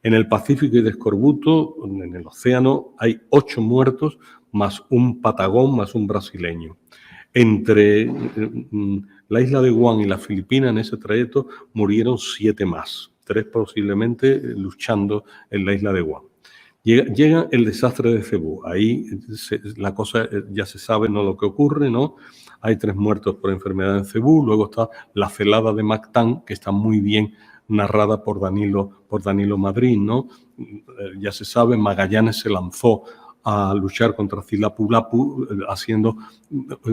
En el Pacífico y de escorbuto, en el océano, hay 8 muertos, más un patagón, más un brasileño. Entre la isla de Guam y las Filipinas, en ese trayecto, murieron 7 más. 3 posiblemente luchando en la isla de Guam. Llega el desastre de Cebú. Ahí la cosa ya se sabe, ¿no?, lo que ocurre, ¿no? Hay 3 muertos por enfermedad en Cebú. Luego está la celada de Mactán, que está muy bien narrada por Danilo Madrid, ¿no? Ya se sabe, Magallanes se lanzó a luchar contra Cilapulapu,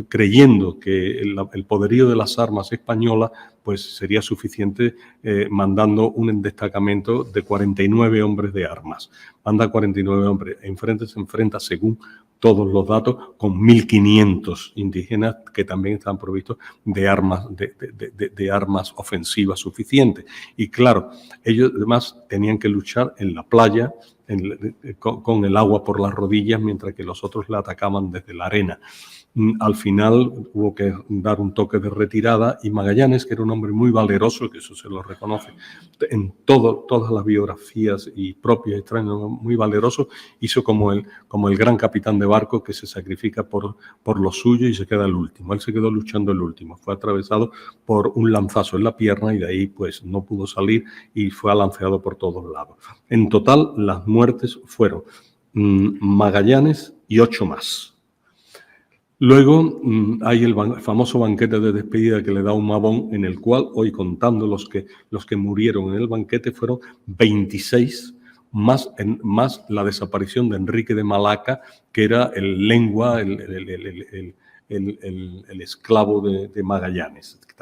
creyendo que el poderío de las armas españolas pues sería suficiente, mandando un destacamento de 49 hombres de armas. Manda 49 hombres, se enfrenta, según todos los datos, con 1.500 indígenas que también están provistos de armas, de armas ofensivas suficientes. Y claro, ellos además tenían que luchar en la playa, con el agua por las rodillas, mientras que los otros la atacaban desde la arena. Al final hubo que dar un toque de retirada y Magallanes, que era un hombre muy valeroso, que eso se lo reconoce en todas las biografías y propios y extraños, muy valeroso, hizo como el gran capitán de barco que se sacrifica por lo suyo y se queda el último. Él se quedó luchando el último, fue atravesado por un lanzazo en la pierna y de ahí pues no pudo salir y fue alanceado por todos lados. En total las muertes fueron Magallanes y 8 más. Luego hay el famoso banquete de despedida que le da Humabón, en el cual, hoy contando los que murieron en el banquete, fueron 26, más la desaparición de Enrique de Malaca, que era el lengua, el esclavo de Magallanes, que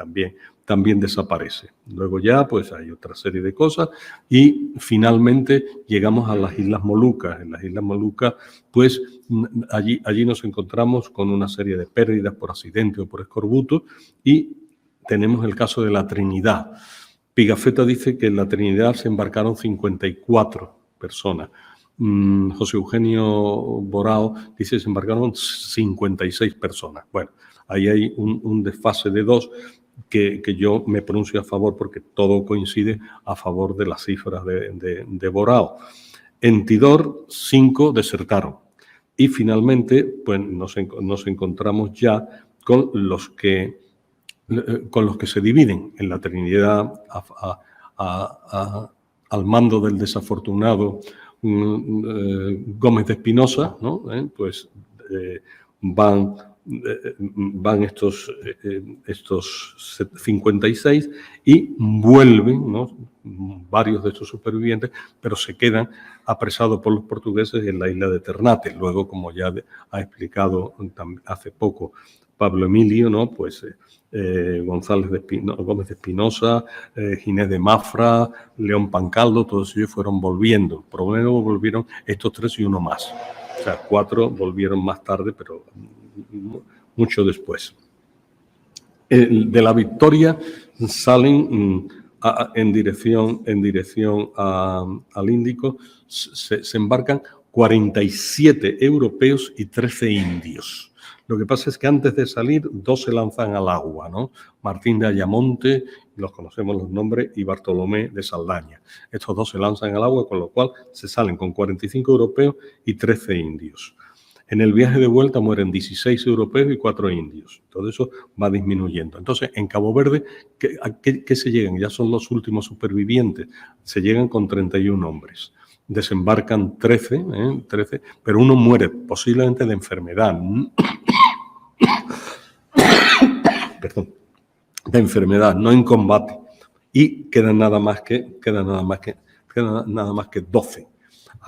también desaparece. Luego ya pues hay otra serie de cosas y finalmente llegamos a las Islas Molucas. En las Islas Molucas pues allí nos encontramos con una serie de pérdidas por accidente o por escorbuto y tenemos el caso de la Trinidad. Pigafetta dice que en la Trinidad se embarcaron 54 personas. José Eugenio Borao dice que se embarcaron 56 personas. Bueno, ahí hay un desfase de 2 que yo me pronuncio a favor porque todo coincide a favor de las cifras de Borao. En Tidor, 5 desertaron. Y finalmente pues nos encontramos ya con los que se dividen en la Trinidad al mando del desafortunado Gómez de Espinosa, ¿no? Pues van estos 56 y vuelven, ¿no?, varios de estos supervivientes, pero se quedan apresados por los portugueses en la isla de Ternate. Luego, como ya ha explicado hace poco Pablo Emilio, ¿no?, pues Gómez de Espinosa, Ginés de Mafra, León Pancaldo, todos ellos fueron volviendo. Probablemente volvieron estos 3 y uno más. O sea, 4 volvieron más tarde, pero mucho después. De la Victoria salen en dirección al Índico, se embarcan 47 europeos y 13 indios. Lo que pasa es que antes de salir, 2 se lanzan al agua, ¿no? Martín de Ayamonte, los conocemos los nombres, y Bartolomé de Saldaña. Estos 2 se lanzan al agua, con lo cual se salen con 45 europeos y 13 indios. En el viaje de vuelta mueren 16 europeos y 4 indios. Todo eso va disminuyendo. Entonces, en Cabo Verde, ¿qué se llegan? Ya son los últimos supervivientes. Se llegan con 31 hombres. Desembarcan 13, pero uno muere posiblemente de enfermedad. Perdón, de enfermedad, no en combate. Y quedan nada más que 12.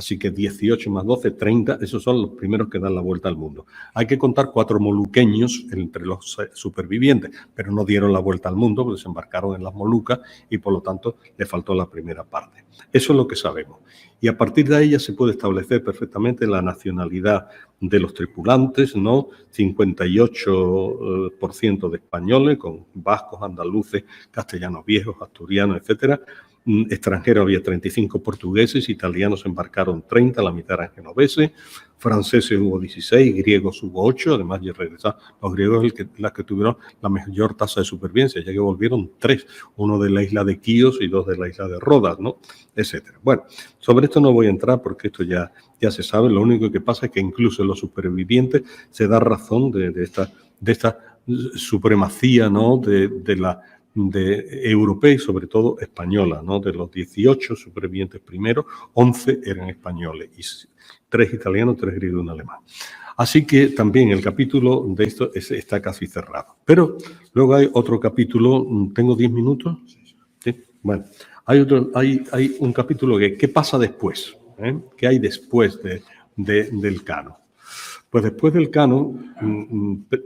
Así que 18 más 12, 30, esos son los primeros que dan la vuelta al mundo. Hay que contar 4 moluqueños entre los supervivientes, pero no dieron la vuelta al mundo, porque desembarcaron en las Molucas y por lo tanto le faltó la primera parte. Eso es lo que sabemos. Y a partir de ahí ya se puede establecer perfectamente la nacionalidad de los tripulantes, ¿no? 58% de españoles, con vascos, andaluces, castellanos viejos, asturianos, etcétera. Extranjeros había 35 portugueses, italianos embarcaron 30, la mitad eran genoveses, franceses hubo 16, griegos hubo 8, además ya regresaron los griegos, las que tuvieron la mayor tasa de supervivencia, ya que volvieron 3, uno de la isla de Quíos y 2 de la isla de Rodas, ¿no? Etcétera. Bueno, sobre esto no voy a entrar porque esto ya se sabe, lo único que pasa es que incluso en los supervivientes se da razón de esta supremacía, ¿no? de europea y sobre todo española, ¿no? De los 18 supervivientes primeros, 11 eran españoles, y 3 italianos, 3 griegos y un alemán. Así que también el capítulo de esto está casi cerrado. Pero luego hay otro capítulo, ¿tengo 10 minutos? Sí. Bueno, hay un capítulo que ¿qué pasa después? ¿Qué hay después del Cano? Pues después del Cano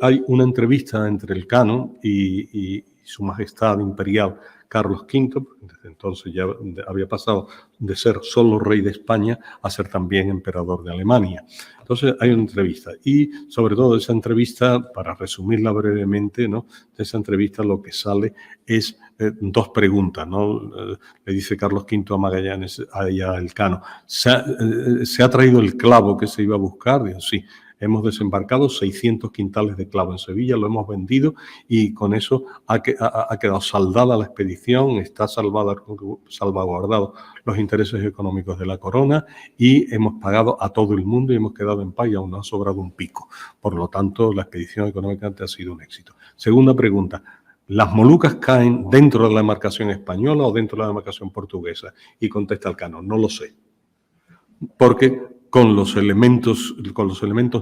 hay una entrevista entre el Cano y Su Majestad Imperial Carlos V, desde entonces ya había pasado de ser solo rey de España a ser también emperador de Alemania. Entonces hay una entrevista y sobre todo de esa entrevista, para resumirla brevemente, ¿no? De esa entrevista lo que sale es 2 preguntas, ¿no? Le dice Carlos V a Magallanes, allá el Cano, ¿se ha traído el clavo que se iba a buscar? Dijo, sí. Hemos desembarcado 600 quintales de clavo en Sevilla, lo hemos vendido y con eso ha quedado saldada la expedición, está salvaguardado los intereses económicos de la corona y hemos pagado a todo el mundo y hemos quedado en paz y aún nos ha sobrado un pico. Por lo tanto, la expedición económicamente ha sido un éxito. Segunda pregunta. ¿Las Molucas caen dentro de la demarcación española o dentro de la demarcación portuguesa? Y contesta el Cano, no lo sé. Porque con los elementos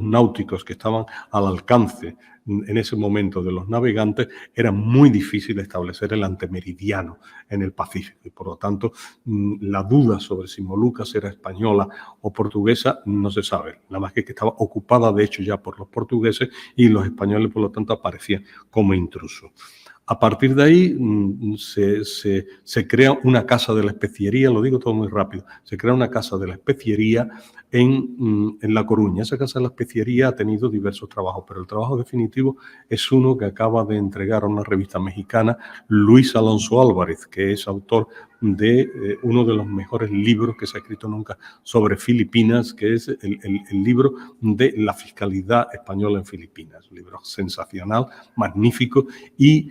náuticos que estaban al alcance en ese momento de los navegantes, era muy difícil establecer el antemeridiano en el Pacífico. Y por lo tanto, la duda sobre si Molucas era española o portuguesa no se sabe. Nada más que estaba ocupada, de hecho, ya por los portugueses y los españoles, por lo tanto, aparecían como intrusos. A partir de ahí se crea una casa de la especiería, lo digo todo muy rápido, se crea una casa de la especiería en La Coruña. Esa casa de la especiería ha tenido diversos trabajos, pero el trabajo definitivo es uno que acaba de entregar a una revista mexicana Luis Alonso Álvarez, que es autor de uno de los mejores libros que se ha escrito nunca sobre Filipinas, que es el libro de la fiscalidad española en Filipinas. Un libro sensacional, magnífico, y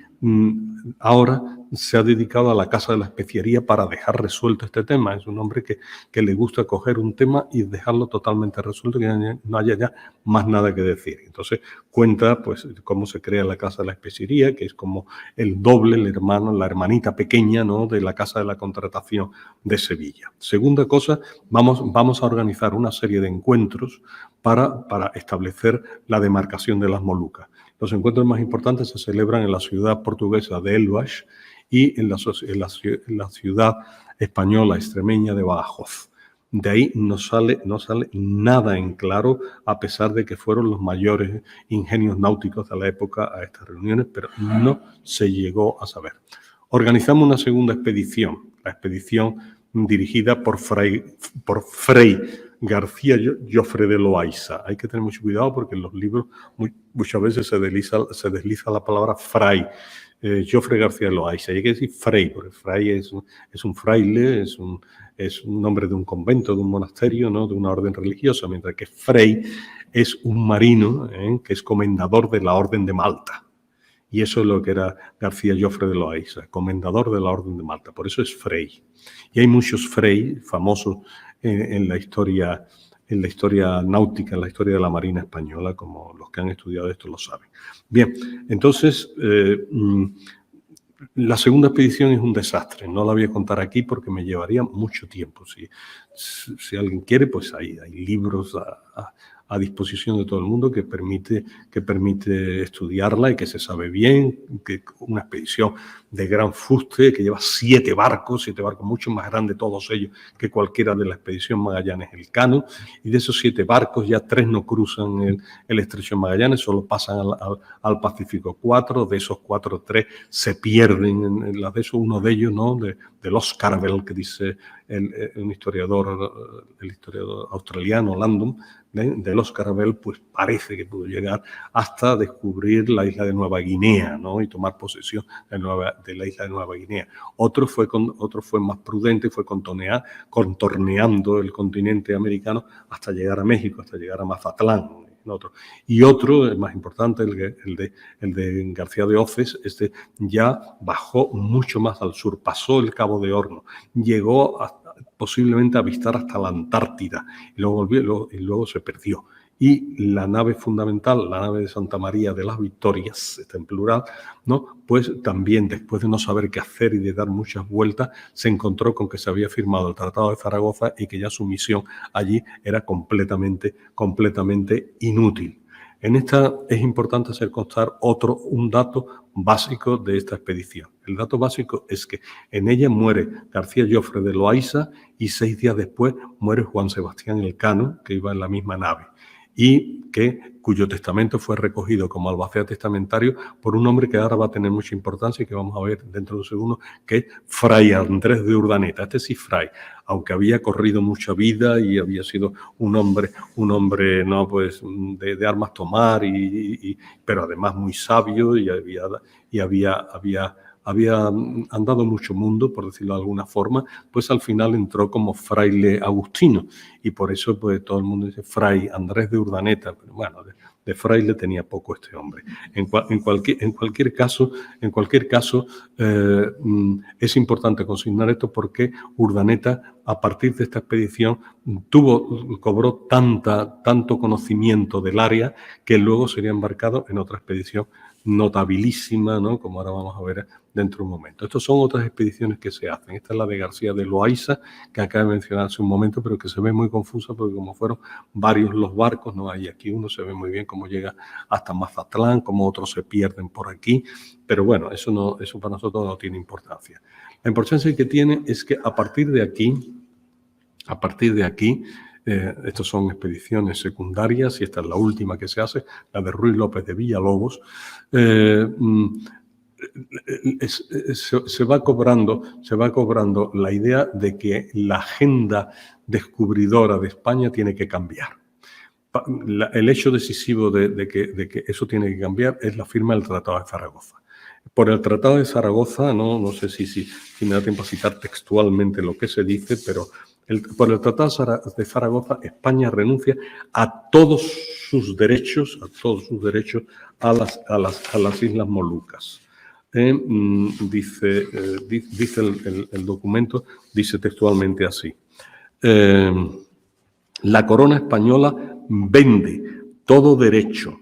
ahora se ha dedicado a la Casa de la Especiería para dejar resuelto este tema. Es un hombre que le gusta coger un tema y dejarlo totalmente resuelto, que no haya ya más nada que decir. Entonces cuenta pues cómo se crea la Casa de la Especiería, que es como el doble, el hermano, la hermanita pequeña, ¿no?, de la Casa de la Contratación de Sevilla. Segunda cosa, vamos a organizar una serie de encuentros para establecer la demarcación de las Molucas. Los encuentros más importantes se celebran en la ciudad portuguesa de Elvas y en la ciudad española extremeña de Badajoz. De ahí no sale nada en claro, a pesar de que fueron los mayores ingenios náuticos de la época a estas reuniones, pero no se llegó a saber. Organizamos una segunda expedición, la expedición dirigida por Frei García Jofre de Loaiza. Hay que tener mucho cuidado porque en los libros muchas veces se desliza la palabra fray. Jofre García de Loaiza. Hay que decir Frei, porque Frei es un fraile, es un nombre de un convento, de un monasterio, ¿no?, de una orden religiosa, mientras que Frei es un marino que es comendador de la Orden de Malta. Y eso es lo que era García Jofre de Loaiza, comendador de la Orden de Malta. Por eso es Frei. Y hay muchos Frei famosos en la historia náutica, en la historia de la Marina Española, como los que han estudiado esto lo saben. Bien, entonces, la segunda expedición es un desastre. No la voy a contar aquí porque me llevaría mucho tiempo. Si alguien quiere, pues hay libros a disposición de todo el mundo que permite estudiarla y que se sabe bien, que una expedición de gran fuste, que lleva 7 barcos mucho más grandes todos ellos que cualquiera de la expedición Magallanes-Elcano, y de esos 7 barcos ya 3 no cruzan el estrecho de Magallanes, solo pasan al Pacífico 4, de esos 4, 3 se pierden en las de esos, uno de ellos, ¿no? Del Oscar Bell, que dice el historiador australiano Landon, del Oscar Bell, pues parece que pudo llegar hasta descubrir la isla de Nueva Guinea, ¿no? Y tomar posesión de la isla de Nueva Guinea. Otro fue más prudente, fue contorneando el continente americano hasta llegar a México, hasta llegar a Mazatlán. Y otro, el más importante, el de García de Oces, ya bajó mucho más al sur, pasó el Cabo de Horno, llegó posiblemente a avistar hasta la Antártida y luego volvió y luego se perdió. Y la nave fundamental, la nave de Santa María de las Victorias, está en plural, ¿no? Pues también, después de no saber qué hacer y de dar muchas vueltas, se encontró con que se había firmado el Tratado de Zaragoza y que ya su misión allí era completamente inútil. En esta es importante hacer constar un dato básico de esta expedición. El dato básico es que en ella muere García Jofre de Loaysa y 6 días después muere Juan Sebastián Elcano, que iba en la misma nave, y cuyo testamento fue recogido como albacea testamentario por un hombre que ahora va a tener mucha importancia y que vamos a ver dentro de un segundo, que es Fray Andrés de Urdaneta. Este sí, Fray, aunque había corrido mucha vida y había sido un hombre no pues de armas tomar, pero además muy sabio y había andado mucho mundo, por decirlo de alguna forma, pues al final entró como fraile agustino y por eso pues todo el mundo dice Fray Andrés de Urdaneta, pero bueno, de fraile tenía poco este hombre. En cualquier caso, es importante consignar esto porque Urdaneta, a partir de esta expedición, cobró tanto conocimiento del área que luego sería embarcado en otra expedición notabilísima, ¿no? Como ahora vamos a ver dentro de un momento. Estas son otras expediciones que se hacen. Esta es la de García de Loaysa, que acabo de mencionar hace un momento, pero que se ve muy confusa porque como fueron varios los barcos, no hay aquí uno, se ve muy bien cómo llega hasta Mazatlán, cómo otros se pierden por aquí, pero bueno, eso para nosotros no tiene importancia. La importancia que tiene es que a partir de aquí, estas son expediciones secundarias y esta es la última que se hace, la de Ruy López de Villalobos. Se va cobrando la idea de que la agenda descubridora de España tiene que cambiar. El hecho decisivo de que eso tiene que cambiar es la firma del Tratado de Zaragoza. Por el Tratado de Zaragoza, no sé si me da tiempo a citar textualmente lo que se dice, pero por el Tratado de Zaragoza, España renuncia a todos sus derechos a las Islas Molucas. Dice el documento, dice textualmente así. La corona española vende todo derecho,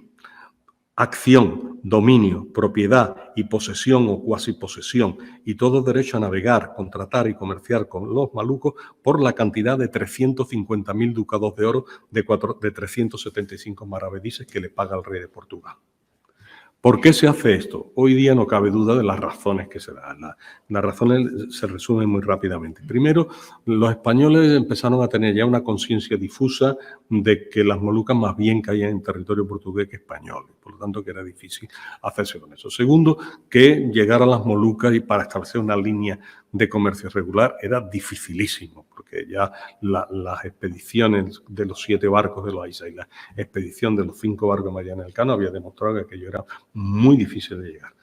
acción, dominio, propiedad y posesión o cuasiposesión y todo derecho a navegar, contratar y comerciar con los malucos por la cantidad de 350.000 ducados de oro de 375 maravedíes que le paga el rey de Portugal. ¿Por qué se hace esto? Hoy día no cabe duda de las razones que se dan. Las razones se resumen muy rápidamente. Primero, los españoles empezaron a tener ya una conciencia difusa de que las Molucas más bien caían en territorio portugués que español. Por lo tanto, que era difícil hacerse con eso. Segundo, que llegar a las Molucas y para establecer una línea de comercio regular era dificilísimo, porque ya las expediciones de los 7 barcos de Loaysa y la expedición de los 5 barcos de Magallanes-Elcano había demostrado que aquello era muy difícil de llegar.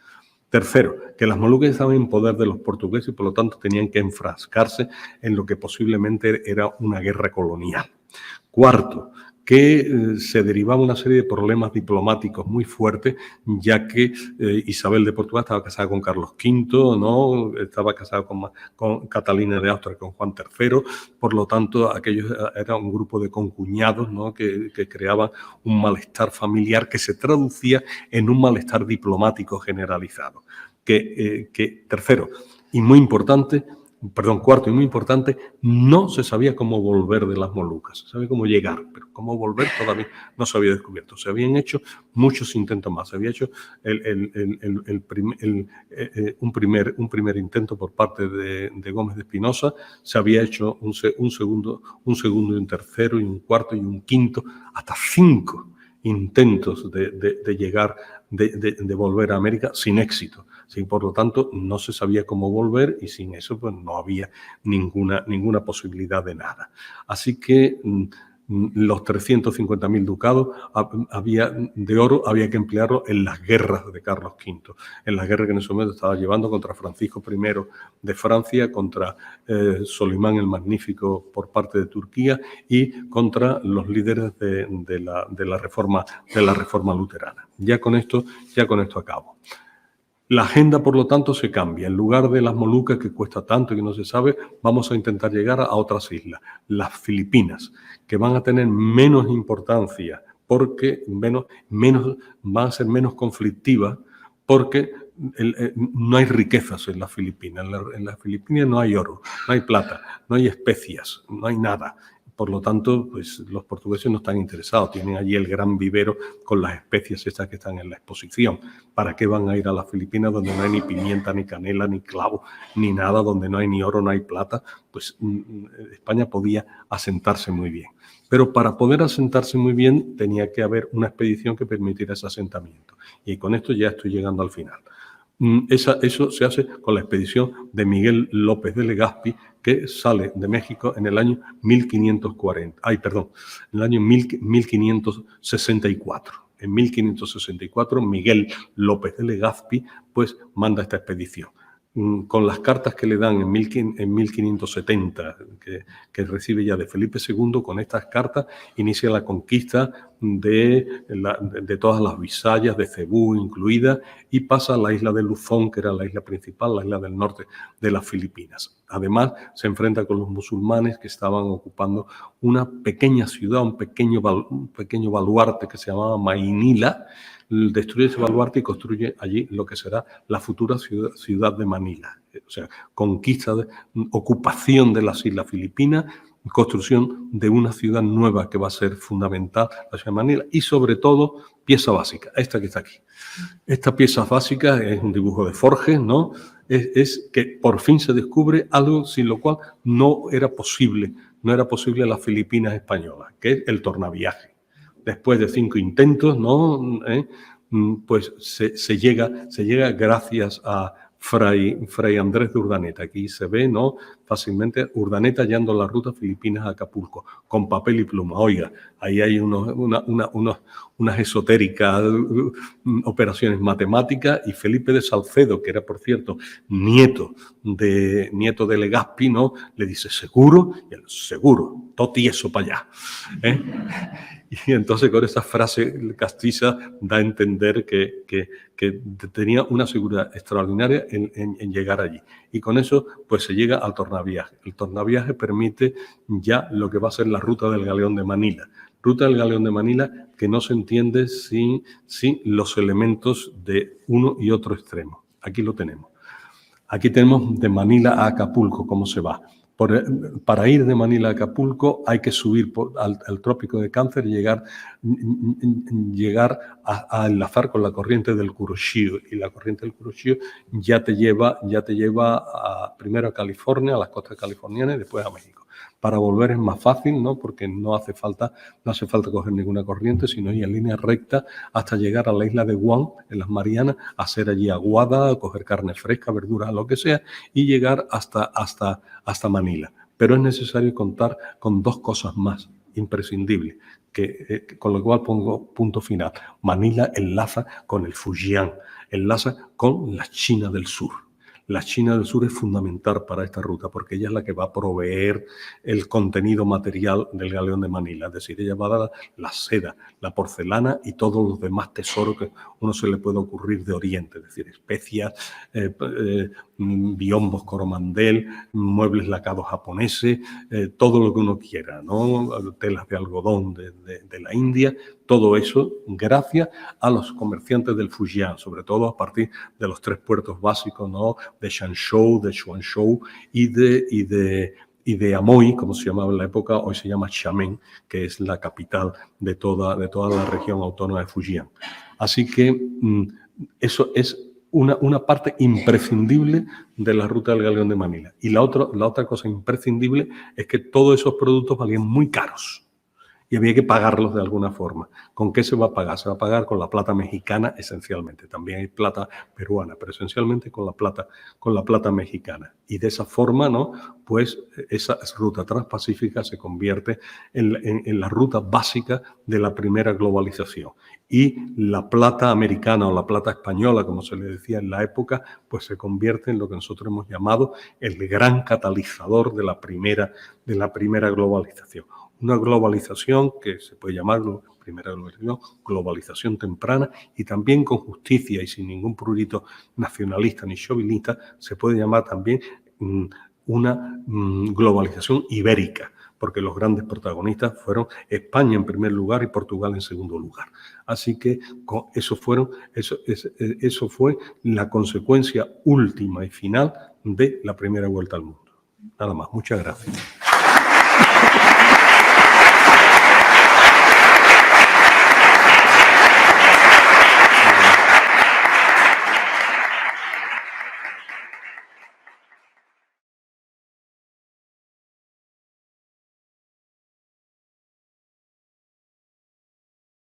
Tercero, que las Molucas estaban en poder de los portugueses y por lo tanto tenían que enfrascarse en lo que posiblemente era una guerra colonial. Cuarto, que se derivaba una serie de problemas diplomáticos muy fuertes, ya que Isabel de Portugal estaba casada con Carlos V, ¿no? Estaba casada con Catalina de Austria, con Juan III, por lo tanto aquello era un grupo de concuñados, ¿no? que creaban un malestar familiar que se traducía en un malestar diplomático generalizado. Tercero, y muy importante, cuarto y muy importante, no se sabía cómo volver de las Molucas, se sabía cómo llegar, pero cómo volver todavía no se había descubierto. Se habían hecho muchos intentos más, se había hecho un primer intento por parte de Gómez de Espinosa, se había hecho un segundo y un tercero y un cuarto y un quinto, hasta 5 intentos de llegar, de volver a América sin éxito. Sí, por lo tanto, no se sabía cómo volver y sin eso pues, no había ninguna posibilidad de nada. Así que los 350.000 ducados de oro había que emplearlo en las guerras de Carlos V, en las guerras que en ese momento estaba llevando contra Francisco I de Francia, contra Solimán el Magnífico por parte de Turquía y contra los líderes de la reforma luterana. Ya con esto acabo. La agenda, por lo tanto, se cambia. En lugar de las Molucas, que cuesta tanto y que no se sabe, vamos a intentar llegar a otras islas, las Filipinas, que van a tener menos importancia porque van a ser menos conflictivas porque no hay riquezas en las Filipinas. En las Filipinas no hay oro, no hay plata, no hay especias, no hay nada. Por lo tanto, pues los portugueses no están interesados. Tienen allí el gran vivero con las especies estas que están en la exposición. ¿Para qué van a ir a las Filipinas donde no hay ni pimienta, ni canela, ni clavo, ni nada, donde no hay ni oro, no hay plata? Pues España podía asentarse muy bien. Pero para poder asentarse muy bien tenía que haber una expedición que permitiera ese asentamiento. Y con esto ya estoy llegando al final. Eso se hace con la expedición de Miguel López de Legazpi, que sale de México en el año 1540. En el año 1564. En 1564, Miguel López de Legazpi pues, manda esta expedición. Con las cartas que le dan en 1570, que recibe ya de Felipe II, con estas cartas inicia la conquista de todas las Visayas, de Cebú incluida, y pasa a la isla de Luzón, que era la isla principal, la isla del norte de las Filipinas. Además, se enfrenta con los musulmanes que estaban ocupando una pequeña ciudad, un pequeño baluarte que se llamaba Maynila. Destruye ese baluarte y construye allí lo que será la futura ciudad de Manila. O sea, ocupación de las islas Filipinas, construcción de una ciudad nueva que va a ser fundamental, la ciudad de Manila, y sobre todo, pieza básica, esta que está aquí. Esta pieza básica es un dibujo de Forges, ¿no? Es que por fin se descubre algo sin lo cual no era posible las Filipinas españolas, que es el tornaviaje. Después de 5 intentos, ¿no? Pues se llega gracias a Fray Andrés de Urdaneta. Aquí se ve, ¿no? Fácilmente Urdaneta hallando la ruta Filipinas a Acapulco, con papel y pluma. Oiga, ahí hay unas esotéricas operaciones matemáticas, y Felipe de Salcedo, que era, por cierto, nieto de Legazpi, ¿no? Le dice, ¿seguro? Y él, seguro, todo tieso para allá. Y entonces con esa frase castiza da a entender que tenía una seguridad extraordinaria en llegar allí. Y con eso pues se llega al tornaviaje. El tornaviaje permite ya lo que va a ser la ruta del Galeón de Manila. Ruta del Galeón de Manila que no se entiende sin los elementos de uno y otro extremo. Aquí lo tenemos. Aquí tenemos de Manila a Acapulco cómo se va. Para ir de Manila a Acapulco hay que subir al trópico de Cáncer y llegar a enlazar con la corriente del Kuroshio, y la corriente del Kuroshio ya te lleva primero a California, a las costas californianas, y después a México. Para volver es más fácil, ¿no? Porque no hace falta coger ninguna corriente, sino ir en línea recta hasta llegar a la isla de Guam, en las Marianas, hacer allí aguada, coger carne fresca, verduras, lo que sea, y llegar hasta Manila. Pero es necesario contar con 2 cosas más imprescindibles, con lo cual pongo punto final. Manila enlaza con el Fujian, enlaza con la China del Sur. La China del Sur es fundamental para esta ruta porque ella es la que va a proveer el contenido material del Galeón de Manila. Es decir, ella va a dar la seda, la porcelana y todos los demás tesoros que uno se le puede ocurrir de Oriente. Es decir, especias, biombos coromandel, muebles lacados japoneses, todo lo que uno quiera, ¿no? Telas de algodón de la India, Todo eso gracias a los comerciantes del Fujian, sobre todo a partir de los 3 puertos básicos, ¿no? De Shanzhou, de Quanzhou y de Amoy, como se llamaba en la época, hoy se llama Xiamen, que es la capital de toda la región autónoma de Fujian. Así que eso es una parte imprescindible de la ruta del Galeón de Manila. Y la otra cosa imprescindible es que todos esos productos valían muy caros y había que pagarlos de alguna forma. ¿Con qué se va a pagar? Se va a pagar con la plata mexicana esencialmente. También hay plata peruana, pero esencialmente con la plata mexicana. Y de esa forma, ¿no? Pues esa ruta transpacífica se convierte en la ruta básica de la primera globalización. Y la plata americana o la plata española, como se le decía en la época, pues se convierte en lo que nosotros hemos llamado el gran catalizador de la primera globalización. Una globalización que se puede llamar primera globalización temprana, y también con justicia y sin ningún prurito nacionalista ni chauvinista se puede llamar también una globalización ibérica, porque los grandes protagonistas fueron España en primer lugar y Portugal en segundo lugar. Así que eso fue la consecuencia última y final de la primera vuelta al mundo. Nada más, muchas gracias.